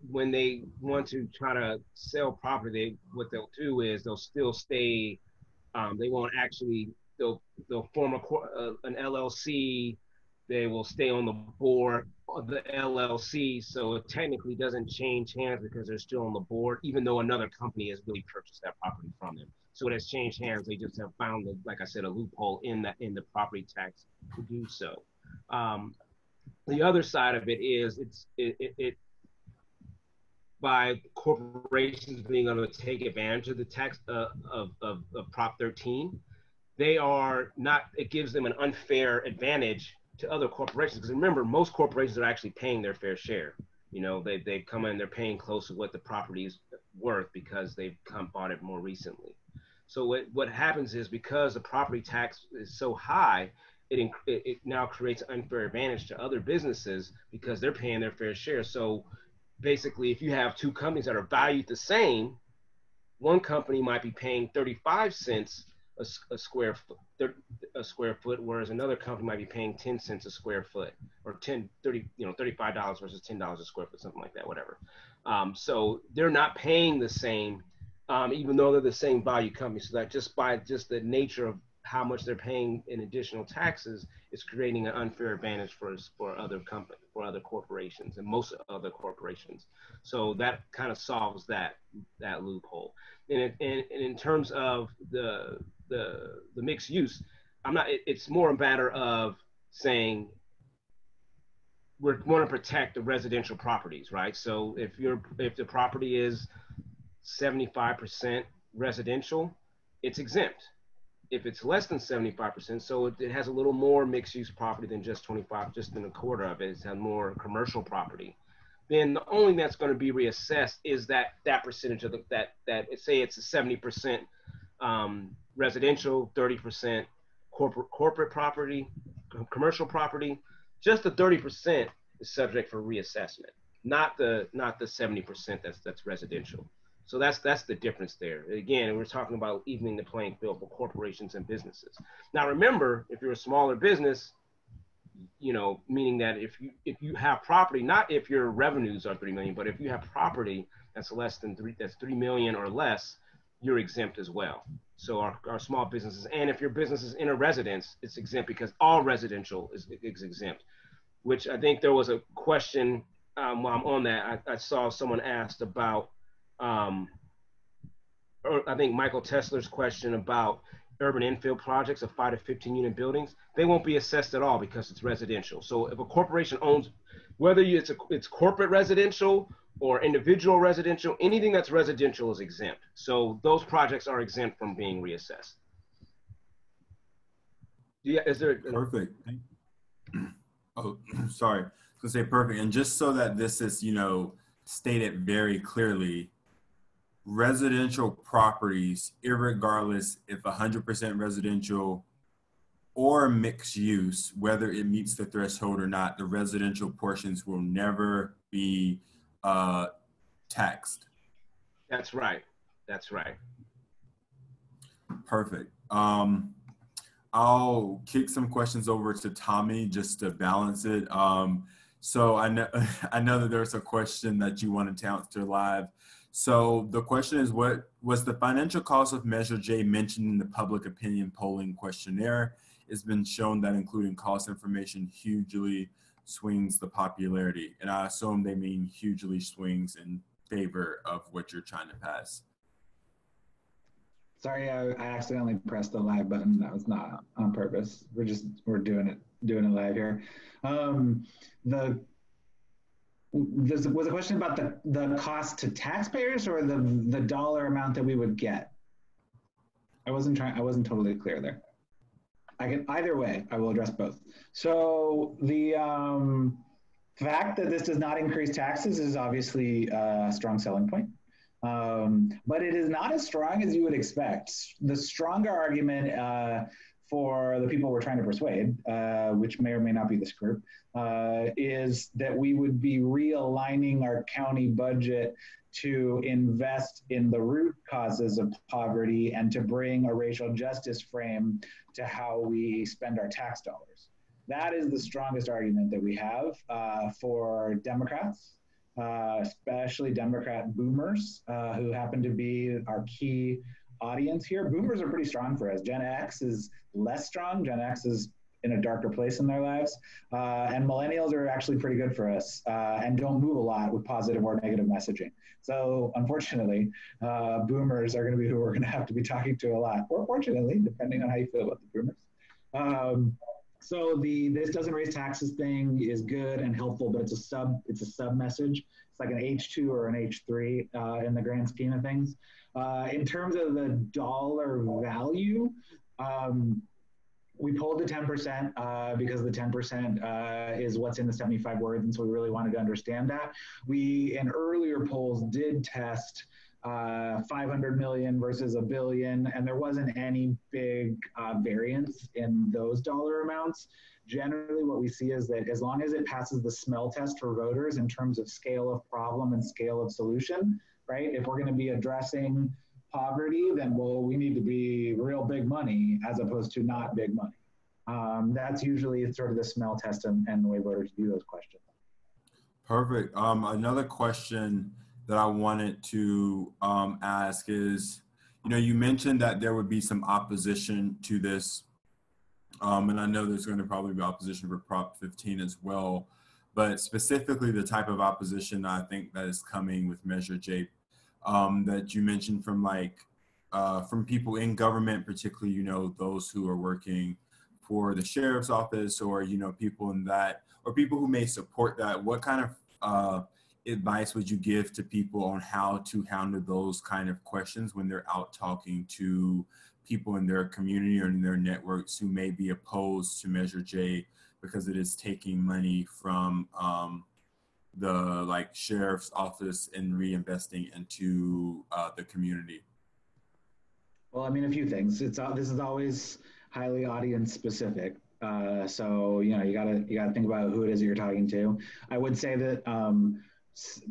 when they want to try to sell property, what they'll do is they'll still stay. They won't actually. They'll form an LLC. They will stay on the board of the LLC, so it technically doesn't change hands because they're still on the board, even though another company has really purchased that property from them. So it has changed hands. They just have found, like I said, a loophole in the property tax to do so. The other side of it is it by corporations being able to take advantage of the tax of Prop 13, they are not. It gives them an unfair advantage to other corporations, because remember, most corporations are actually paying their fair share. You know, they come in, they're paying close to what the property is worth because they've bought it more recently. So what happens is, because the property tax is so high, it now creates an unfair advantage to other businesses because they're paying their fair share. So basically, if you have two companies that are valued the same, one company might be paying 35 cents a square foot, whereas another company might be paying 10 cents a square foot, or $35 versus $10 a square foot, something like that, whatever. So they're not paying the same even though they're the same value company. So that just by just the nature of how much they're paying in additional taxes, it's creating an unfair advantage for other companies, for other corporations, and most other corporations. So that kind of solves that loophole. And in terms of the mixed use, it's more a matter of saying we want to protect the residential properties, right? So if the property is 75% residential, it's exempt. If it's less than 75%, so it has a little more mixed use property than just 25, just in a quarter of it, it's had more commercial property, then the only thing that's going to be reassessed is that percentage of that say it's a 70% residential, 30% corporate property, commercial property. Just the 30% is subject for reassessment, not the 70% that's residential. So that's the difference there. Again, we're talking about evening the playing field for corporations and businesses. Now, remember, if you're a smaller business, meaning that if you have property, not if your revenues are 3 million, but if you have property that's that's 3 million or less, you're exempt as well. So our small businesses, and if your business is in a residence, it's exempt because all residential is exempt. Which I think there was a question while I'm on that. I saw someone asked about. Or I think Michael Tesler's question about urban infill projects of 5 to 15 unit buildings, they won't be assessed at all because it's residential. So if a corporation owns, whether it's corporate residential or individual residential, anything that's residential is exempt. So those projects are exempt from being reassessed. Yeah, is there? Perfect. Oh, sorry. I was gonna say perfect. And just so that this is, stated very clearly, residential properties, irregardless if 100% residential or mixed use, whether it meets the threshold or not, the residential portions will never be taxed. That's right. That's right. Perfect. I'll kick some questions over to Tommy just to balance it. So I know that there's a question that you wanted to answer live. So the question is, what was the financial cost of Measure J mentioned in the public opinion polling questionnaire? It's been shown that including cost information hugely swings the popularity. And I assume they mean hugely swings in favor of what you're trying to pass. Sorry, I accidentally pressed the live button. That was not on purpose. We're doing it live here. Was a question about the cost to taxpayers or the dollar amount that we would get? I wasn't totally clear there. Either way, I will address both. So the fact that this does not increase taxes is obviously a strong selling point. But it is not as strong as you would expect. The stronger argument for the people we're trying to persuade, which may or may not be this group, is that we would be realigning our county budget to invest in the root causes of poverty and to bring a racial justice frame to how we spend our tax dollars. That is the strongest argument that we have for Democrats, especially Democrat boomers, who happen to be our key audience here. Boomers are pretty strong for us. Gen X is less strong. Gen X is in a darker place in their lives. And millennials are actually pretty good for us and don't move a lot with positive or negative messaging. So unfortunately, boomers are going to be who we're going to have to be talking to a lot, or fortunately, depending on how you feel about the boomers. So this doesn't raise taxes thing is good and helpful, but it's a sub message. It's like an H2 or an H3 in the grand scheme of things. In terms of the dollar value, we pulled the 10% because the 10% is what's in the 75 words, and so we really wanted to understand that. We, in earlier polls, did test 500 million versus $1 billion, and there wasn't any big variance in those dollar amounts. Generally, what we see is that as long as it passes the smell test for voters in terms of scale of problem and scale of solution, right? If we're going to be addressing poverty, then we need to be real big money as opposed to not big money. That's usually sort of the smell test and the way voters view those questions. Perfect. Another question that I wanted to ask is, you mentioned that there would be some opposition to this, and I know there's going to probably be opposition for Prop 15 as well, but specifically the type of opposition I think that is coming with Measure J, that you mentioned from people in government, particularly, those who are working for the sheriff's office, or, people in that, or people who may support that. What kind of advice would you give to people on how to handle those kind of questions when they're out talking to people in their community or in their networks who may be opposed to Measure J because it is taking money from the sheriff's office and reinvesting into the community? Well, I mean, a few things. This is always highly audience specific. So you gotta think about who it is that you're talking to. I would say that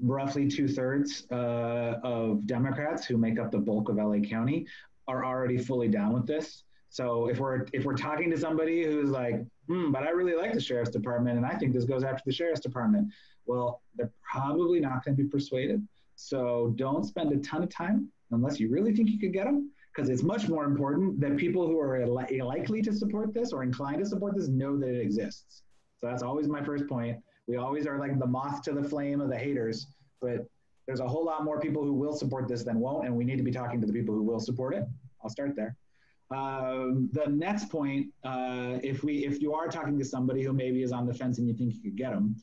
roughly 2/3 of Democrats who make up the bulk of LA County are already fully down with this. So if we're talking to somebody who's like, but I really like the sheriff's department and I think this goes after the sheriff's department, well, they're probably not going to be persuaded. So don't spend a ton of time unless you really think you could get them, because it's much more important that people who are likely to support this or inclined to support this know that it exists. So that's always my first point. We always are like the moth to the flame of the haters, but there's a whole lot more people who will support this than won't, and we need to be talking to the people who will support it. I'll start there. The next point, if you are talking to somebody who maybe is on the fence and you think you could get them,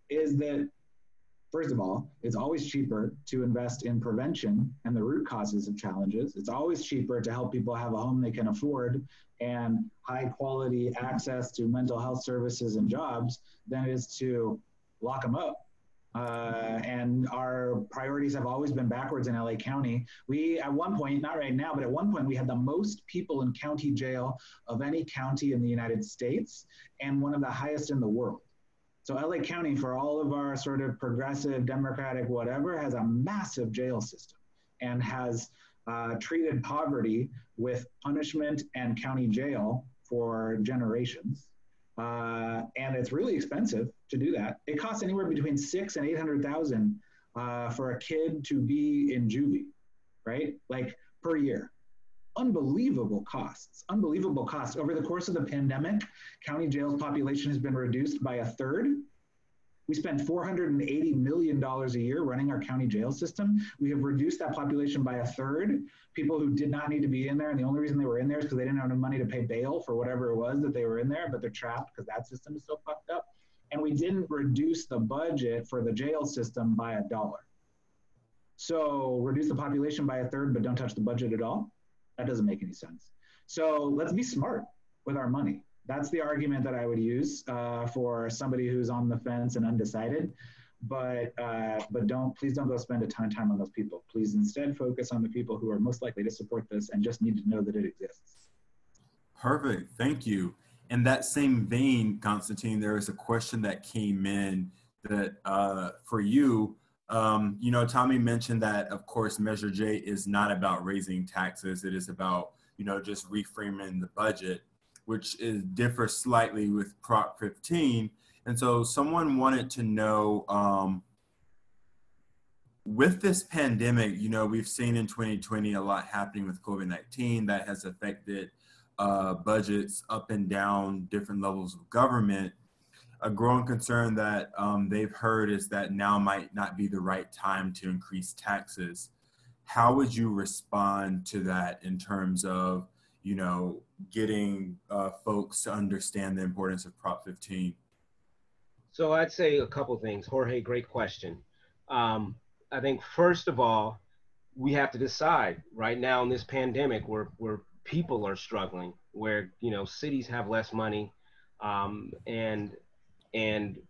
is that, first of all, it's always cheaper to invest in prevention and the root causes of challenges. It's always cheaper to help people have a home they can afford and high quality access to mental health services and jobs than it is to lock them up. And our priorities have always been backwards in LA County. We, at one point, not right now, but at one point, we had the most people in county jail of any county in the United States and one of the highest in the world. So LA County, for all of our sort of progressive, democratic, whatever, has a massive jail system and has treated poverty with punishment and county jail for generations. And it's really expensive to do that. It costs anywhere between $600,000 and $800,000 for a kid to be in juvie, right? Like per year. Unbelievable costs. Over the course of the pandemic, county jail's population has been reduced by 1/3. We spend $480 million a year running our county jail system. We have reduced that population by 1/3. People who did not need to be in there, and the only reason they were in there is because they didn't have enough money to pay bail for whatever it was that they were in there, but they're trapped because that system is so fucked up. And we didn't reduce the budget for the jail system by $1. So reduce the population by 1/3, but don't touch the budget at all? That doesn't make any sense. So let's be smart with our money. That's the argument that I would use for somebody who's on the fence and undecided. But please don't go spend a ton of time on those people. Please instead focus on the people who are most likely to support this and just need to know that it exists. Perfect. Thank you. In that same vein, Constantine, there is a question that came in that for you. Tommy mentioned that, of course, Measure J is not about raising taxes. It is about, just reframing the budget, which differs slightly with Prop 15. And so someone wanted to know, with this pandemic, we've seen in 2020 a lot happening with COVID-19 that has affected budgets up and down different levels of government. A growing concern that they've heard is that now might not be the right time to increase taxes. How would you respond to that in terms of, getting folks to understand the importance of Prop 15? So I'd say a couple things. Jorge, great question. I think first of all, we have to decide right now in this pandemic where people are struggling, where, cities have less money, and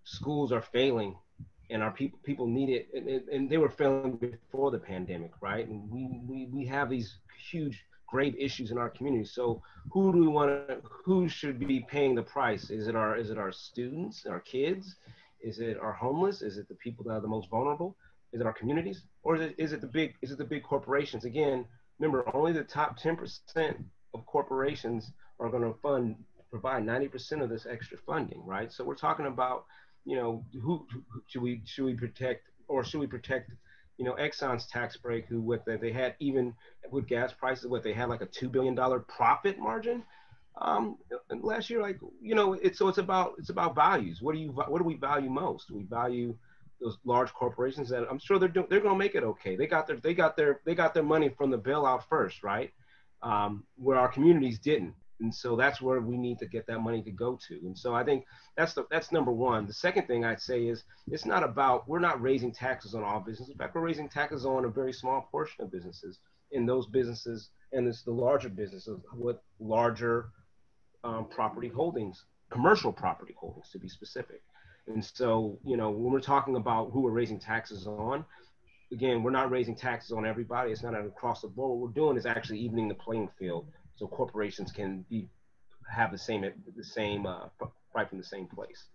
schools are failing, and our people need it, and they were failing before the pandemic, right? And we have these huge, grave issues in our community. So who should be paying the price? Is it our students, our kids? Is it our homeless? Is it the people that are the most vulnerable? Is it our communities? Or is it the big corporations? Again, remember, only the top 10% of corporations are going to provide 90% of this extra funding, right? So we're talking about, who should we protect, or should we protect Exxon's tax break, who with they had, even with gas prices, what they had like a $2 billion profit margin last year. Like, it's about values. What do we value most? Do we value those large corporations that I'm sure they're going to make it okay? They got their money from the bailout first, right? Where our communities didn't. And so that's where we need to get that money to go to. And so I think that's number one. The second thing I'd say is we're not raising taxes on all businesses. In fact, we're raising taxes on a very small portion of businesses. In those businesses, and it's the larger businesses with larger property holdings, commercial property holdings to be specific. And so, when we're talking about who we're raising taxes on, again, we're not raising taxes on everybody. It's not across the board. What we're doing is actually evening the playing field, so corporations can have the same right from the same place.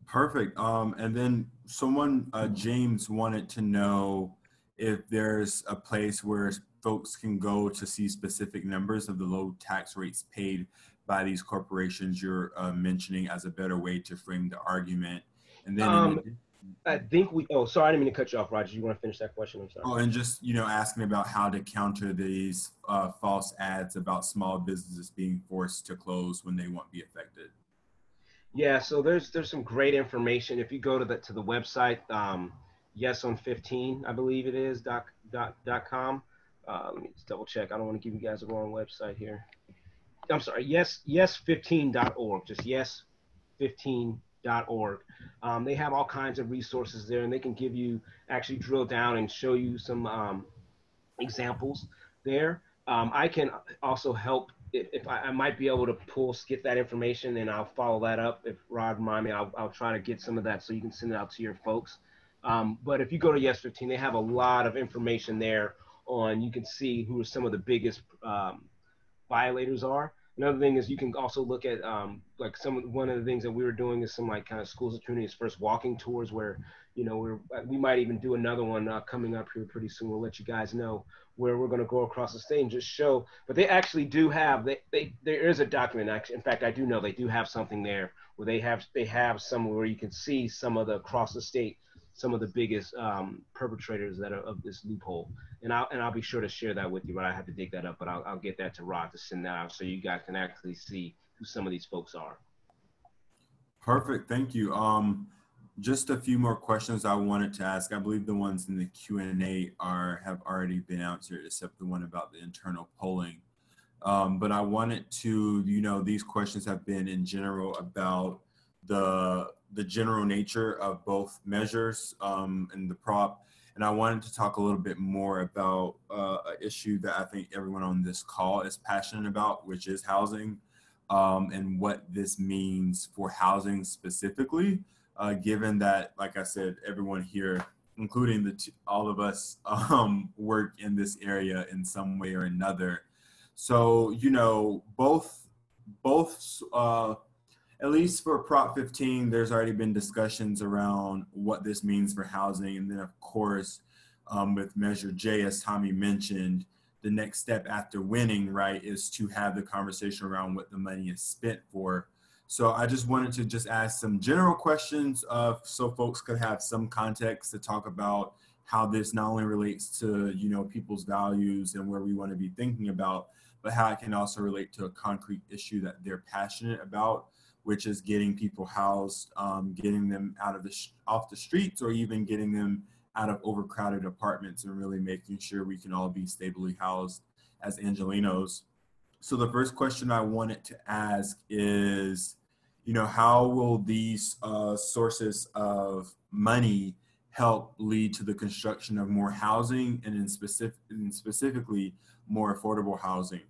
Perfect. And then someone, James, wanted to know if there's a place where folks can go to see specific numbers of the low tax rates paid by these corporations you're mentioning as a better way to frame the argument. And then I think sorry, I didn't mean to cut you off, Roger. You want to finish that question? I'm sorry. Oh, and just, asking about how to counter these false ads about small businesses being forced to close when they won't be affected. Yeah, so there's some great information. If you go to the website, yes on 15, I believe it is, .com. Let me just double check. I don't want to give you guys the wrong website here. I'm sorry, yes15.org, just yes15.org. They have all kinds of resources there, and they can give you, actually drill down and show you some examples there. I can also help if I might be able to get that information, and I'll follow that up. If Rod remind me, I'll try to get some of that so you can send it out to your folks. But if you go to Yes 15, they have a lot of information there on, you can see who some of the biggest violators are. Another thing is you can also look at one of the things that we were doing is some like kind of schools of communities first walking tours where, we might even do another one coming up here pretty soon. We'll let you guys know where we're going to go across the state and just show, but they actually do have, there is a document actually. In fact, I do know they do have something there where they have somewhere where you can see some of the across the state, some of the biggest perpetrators that are of this loophole. And I'll be sure to share that with you, but I have to dig that up, but I'll get that to Rod to send that out so you guys can actually see who some of these folks are. Perfect, thank you. Just a few more questions I wanted to ask. I believe the ones in the Q&A have already been answered, except the one about the internal polling. But I wanted to, these questions have been in general about the general nature of both measures and the prop. And I wanted to talk a little bit more about an issue that I think everyone on this call is passionate about, which is housing, and what this means for housing specifically, given that, like I said, everyone here, including all of us, work in this area in some way or another. So, both at least for Prop 15, there's already been discussions around what this means for housing. And then, of course, with Measure J, as Tommy mentioned, the next step after winning, right, is to have the conversation around what the money is spent for. So I just wanted to ask some general questions so folks could have some context to talk about how this not only relates to, people's values and where we want to be thinking about, but how it can also relate to a concrete issue that they're passionate about, which is getting people housed, getting them off the streets, or even getting them out of overcrowded apartments, and really making sure we can all be stably housed as Angelenos. So the first question I wanted to ask is, how will these sources of money help lead to the construction of more housing, and specifically more affordable housing?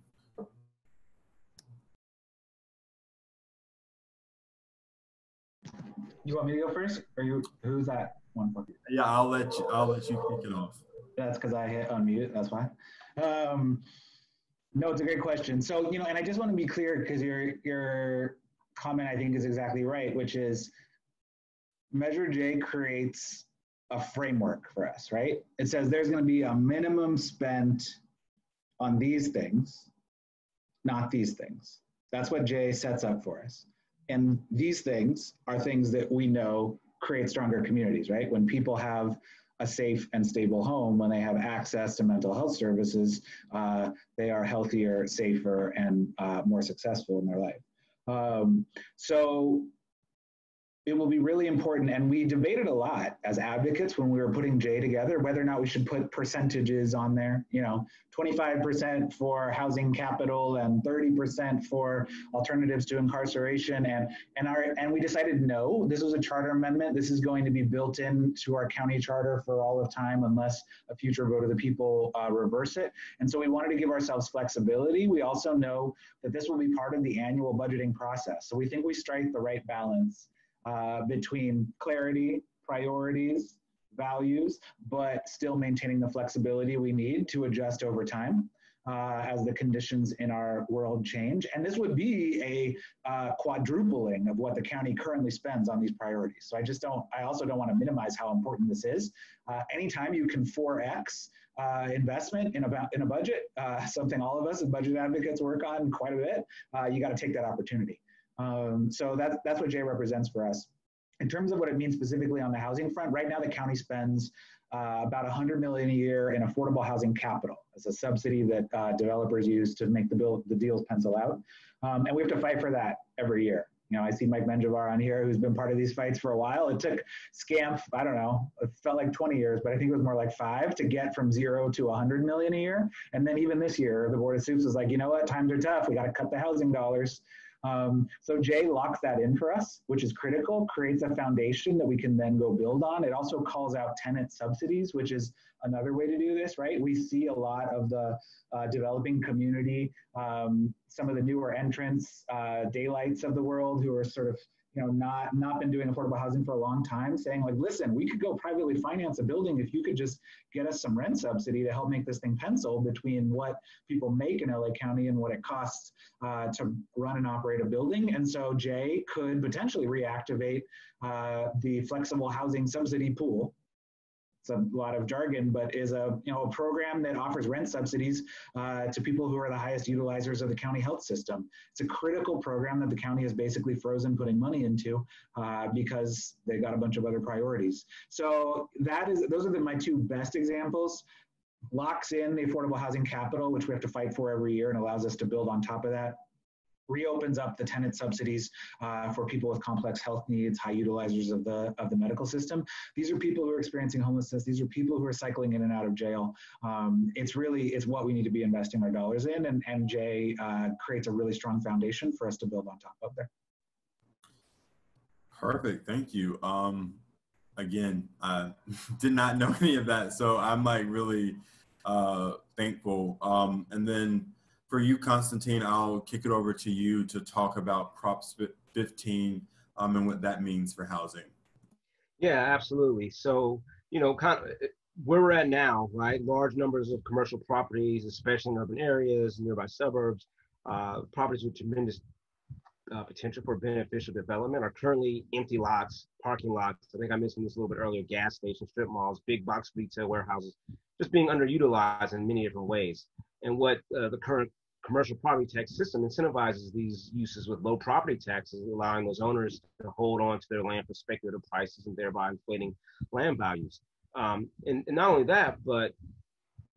You want me to go first, or who's that one for? Yeah, I'll let you kick it off. That's because I hit unmute. That's why. No, it's a great question. So, and I just want to be clear, because your comment, I think, is exactly right, which is Measure J creates a framework for us, right? It says there's going to be a minimum spent on these things, not these things. That's what J sets up for us. And these things are things that we know create stronger communities, right? When people have a safe and stable home, when they have access to mental health services, they are healthier, safer, and more successful in their life. So it will be really important. And we debated a lot as advocates when we were putting Jay together, whether or not we should put percentages on there, 25% for housing capital and 30% for alternatives to incarceration. And we decided, no, this was a charter amendment. This is going to be built into our county charter for all of time, unless a future vote of the people reverse it. And so we wanted to give ourselves flexibility. We also know that this will be part of the annual budgeting process. So we think we strike the right balance between clarity, priorities, values, but still maintaining the flexibility we need to adjust over time as the conditions in our world change. And this would be a quadrupling of what the county currently spends on these priorities. So I also don't want to minimize how important this is. Anytime you can 4X investment in a budget, something all of us as budget advocates work on quite a bit, you got to take that opportunity. So that's what Jay represents for us. In terms of what it means specifically on the housing front, right now the county spends about $100 million a year in affordable housing capital as a subsidy that developers use to make the deals pencil out. And we have to fight for that every year. I see Mike Menjivar on here, who's been part of these fights for a while. It took SCAMP, I don't know, it felt like 20 years, but I think it was more like 5 to get from 0 to 100 million a year. And then even this year, the Board of Soups was like, you know what, times are tough. We got to cut the housing dollars. So Jay locks that in for us, which is critical, creates a foundation that we can then go build on. It also calls out tenant subsidies, which is another way to do this, right? We see a lot of the developing community, some of the newer entrants, daylights of the world who are sort of, not been doing affordable housing for a long time, saying like, listen, we could go privately finance a building if you could just get us some rent subsidy to help make this thing pencil between what people make in LA County and what it costs to run and operate a building. And so Jay could potentially reactivate the flexible housing subsidy pool. It's a lot of jargon, but is a program that offers rent subsidies to people who are the highest utilizers of the county health system. It's a critical program that the county has basically frozen putting money into because they got a bunch of other priorities. So those are my two best examples. Locks in the affordable housing capital, which we have to fight for every year, and allows us to build on top of that. Reopens up the tenant subsidies for people with complex health needs, high utilizers of the medical system. These are people who are experiencing homelessness. These are people who are cycling in and out of jail. It's what we need to be investing our dollars in, and Jay creates a really strong foundation for us to build on top of there. Perfect, thank you. Again, I did not know any of that, so I'm like really thankful. And then for you, Constantine, I'll kick it over to you to talk about Prop 15 and what that means for housing. Yeah, absolutely. So, kind of where we're at now, right? Large numbers of commercial properties, especially in urban areas, nearby suburbs, properties with tremendous potential for beneficial development are currently empty lots, parking lots. I think I mentioned this a little bit earlier, gas stations, strip malls, big box retail warehouses, just being underutilized in many different ways. And what the current commercial property tax system incentivizes these uses with low property taxes, allowing those owners to hold on to their land for speculative prices and thereby inflating land values. And not only that, but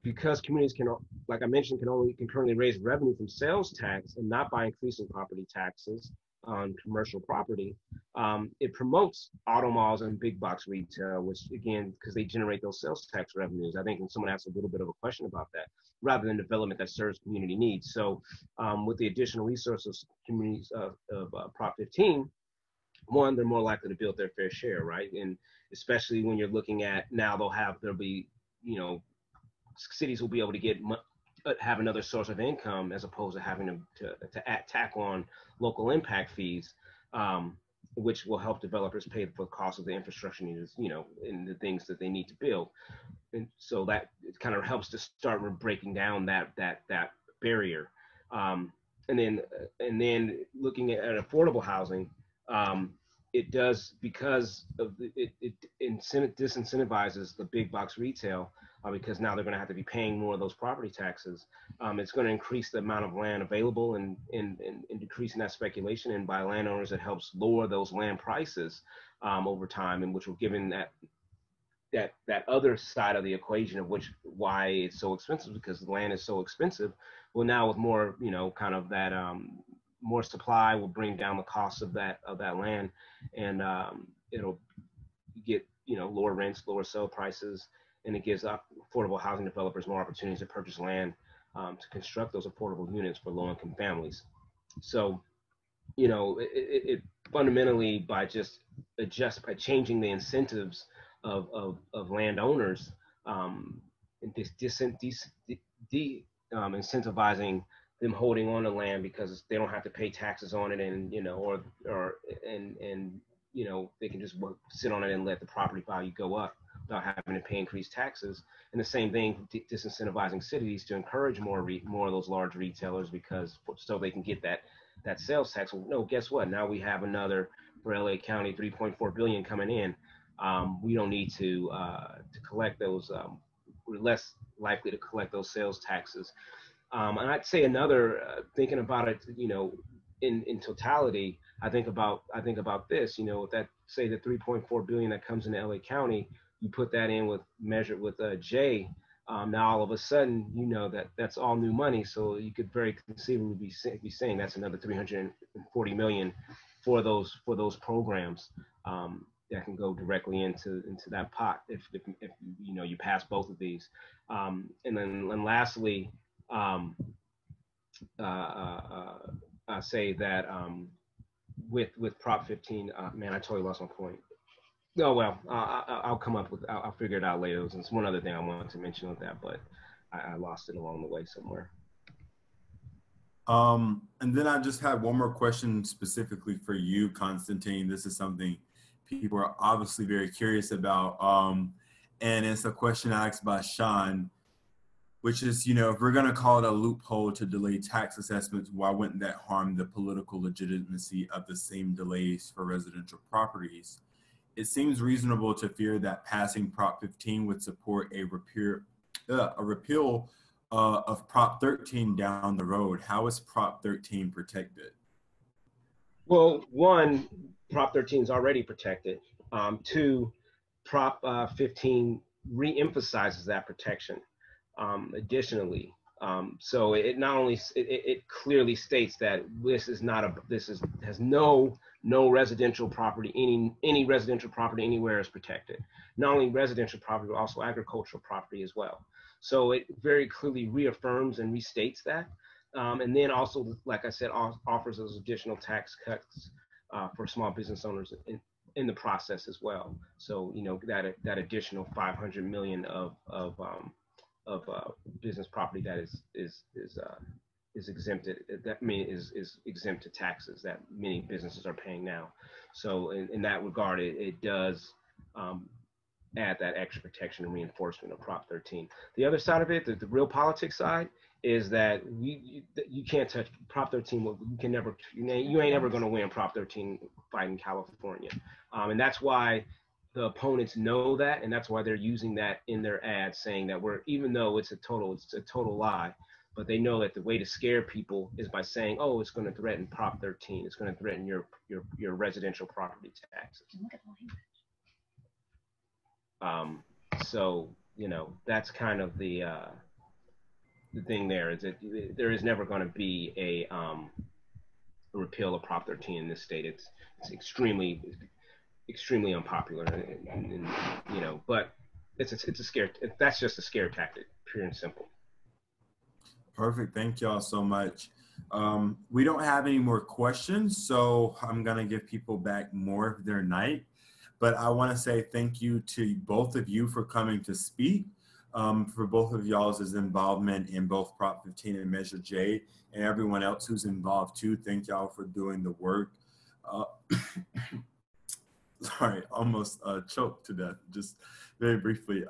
because communities can, like I mentioned, can currently raise revenue from sales tax and not by increasing property taxes on commercial property, it promotes auto malls and big box retail, which again, because they generate those sales tax revenues. I think someone asked a little bit of a question about that, rather than development that serves community needs. So with the additional resources communities of Prop 15, one, they're more likely to build their fair share, right? And especially when you're looking at now, there'll be, cities will be able to have another source of income as opposed to having to tack on local impact fees, which will help developers pay for the cost of the infrastructure needs, and the things that they need to build. And so that it kind of helps to start breaking down that barrier. And then looking at affordable housing, it does, because of it disincentivizes the big box retail, because now they're going to have to be paying more of those property taxes. It's going to increase the amount of land available and decreasing that speculation. And by landowners, it helps lower those land prices over time, and which will, given that that other side of the equation of which why it's so expensive, because the land is so expensive. Well, now with more, kind of that more supply will bring down the cost of that land, and it'll get lower rents, lower sale prices, and it gives affordable housing developers more opportunities to purchase land to construct those affordable units for low-income families. So, it fundamentally by changing the incentives of landowners, and incentivizing them holding on to land because they don't have to pay taxes on it, and they can just sit on it and let the property value go up without having to pay increased taxes. And the same thing, disincentivizing cities to encourage more of those large retailers, because so they can get that sales tax. Well, no, guess what? Now we have another, for LA County, 3.4 billion coming in. We don't need to collect those. We're less likely to collect those sales taxes. And I'd say another, thinking about it, in totality, I think about this, with that, say the 3.4 billion that comes into LA County, you put that in measured with Jay. Now all of a sudden, that's all new money. So you could very conceivably be saying that's another 340 million for those programs that can go directly into that pot if you pass both of these. And lastly, I say that with Prop 15, man, I totally lost my point. Oh, well, I'll figure it out later. It's one other thing I wanted to mention with that, but I lost it along the way somewhere. And then I just had one more question specifically for you, Constantine. This is something people are obviously very curious about. And it's a question asked by Sean, which is, if we're going to call it a loophole to delay tax assessments, why wouldn't that harm the political legitimacy of the same delays for residential properties? It seems reasonable to fear that passing Prop 15 would support a repeal of Prop 13 down the road. How is Prop 13 protected? Well, one, Prop 13 is already protected. Two, Prop 15 reemphasizes that protection. Additionally, so it not only it clearly states that this has no residential property, any residential property anywhere is protected. Not only residential property, but also agricultural property as well. So it very clearly reaffirms and restates that, and then also, like I said, offers those additional tax cuts for small business owners in the process as well. So that additional 500 million of business property that is exempted. That is exempt to taxes that many businesses are paying now. So in that regard, it does add that extra protection and reinforcement of Prop 13. The other side of it, the real politics side, is that you can't touch Prop 13. You can never, you ain't ever going to win Prop 13 fighting California, and that's why the opponents know that, and that's why they're using that in their ads, saying that even though it's a total lie, but they know that the way to scare people is by saying, oh, it's going to threaten Prop 13. It's going to threaten your residential property taxes. So that's kind of the thing there, is that there is never going to be a repeal of Prop 13 in this state. It's extremely unpopular, and but it's a scare. That's just a scare tactic, pure and simple. Perfect. Thank y'all so much. We don't have any more questions, so I'm gonna give people back more of their night. But I want to say thank you to both of you for coming to speak, for both of y'all's involvement in both Prop 15 and Measure J, and everyone else who's involved too. Thank y'all for doing the work. Sorry, almost choked to death, just very briefly.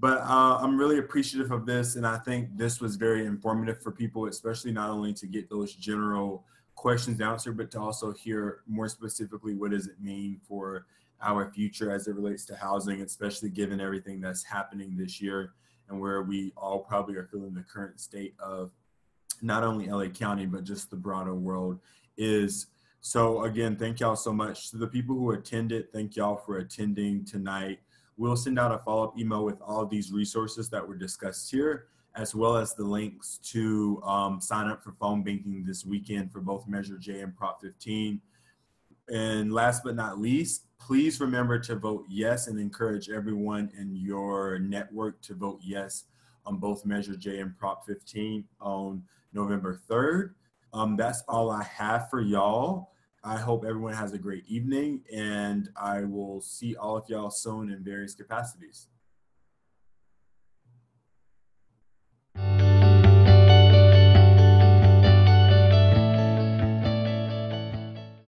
But I'm really appreciative of this, and I think this was very informative for people, especially not only to get those general questions answered, but to also hear more specifically what does it mean for our future as it relates to housing, especially given everything that's happening this year and where we all probably are feeling the current state of not only LA County, but just the broader world is. So again, thank y'all so much. To the people who attended, thank y'all for attending tonight. We'll send out a follow-up email with all of these resources that were discussed here, as well as the links to sign up for phone banking this weekend for both Measure J and Prop 15. And last but not least, please remember to vote yes and encourage everyone in your network to vote yes on both Measure J and Prop 15 on November 3rd. That's all I have for y'all. I hope everyone has a great evening, and I will see all of y'all soon in various capacities.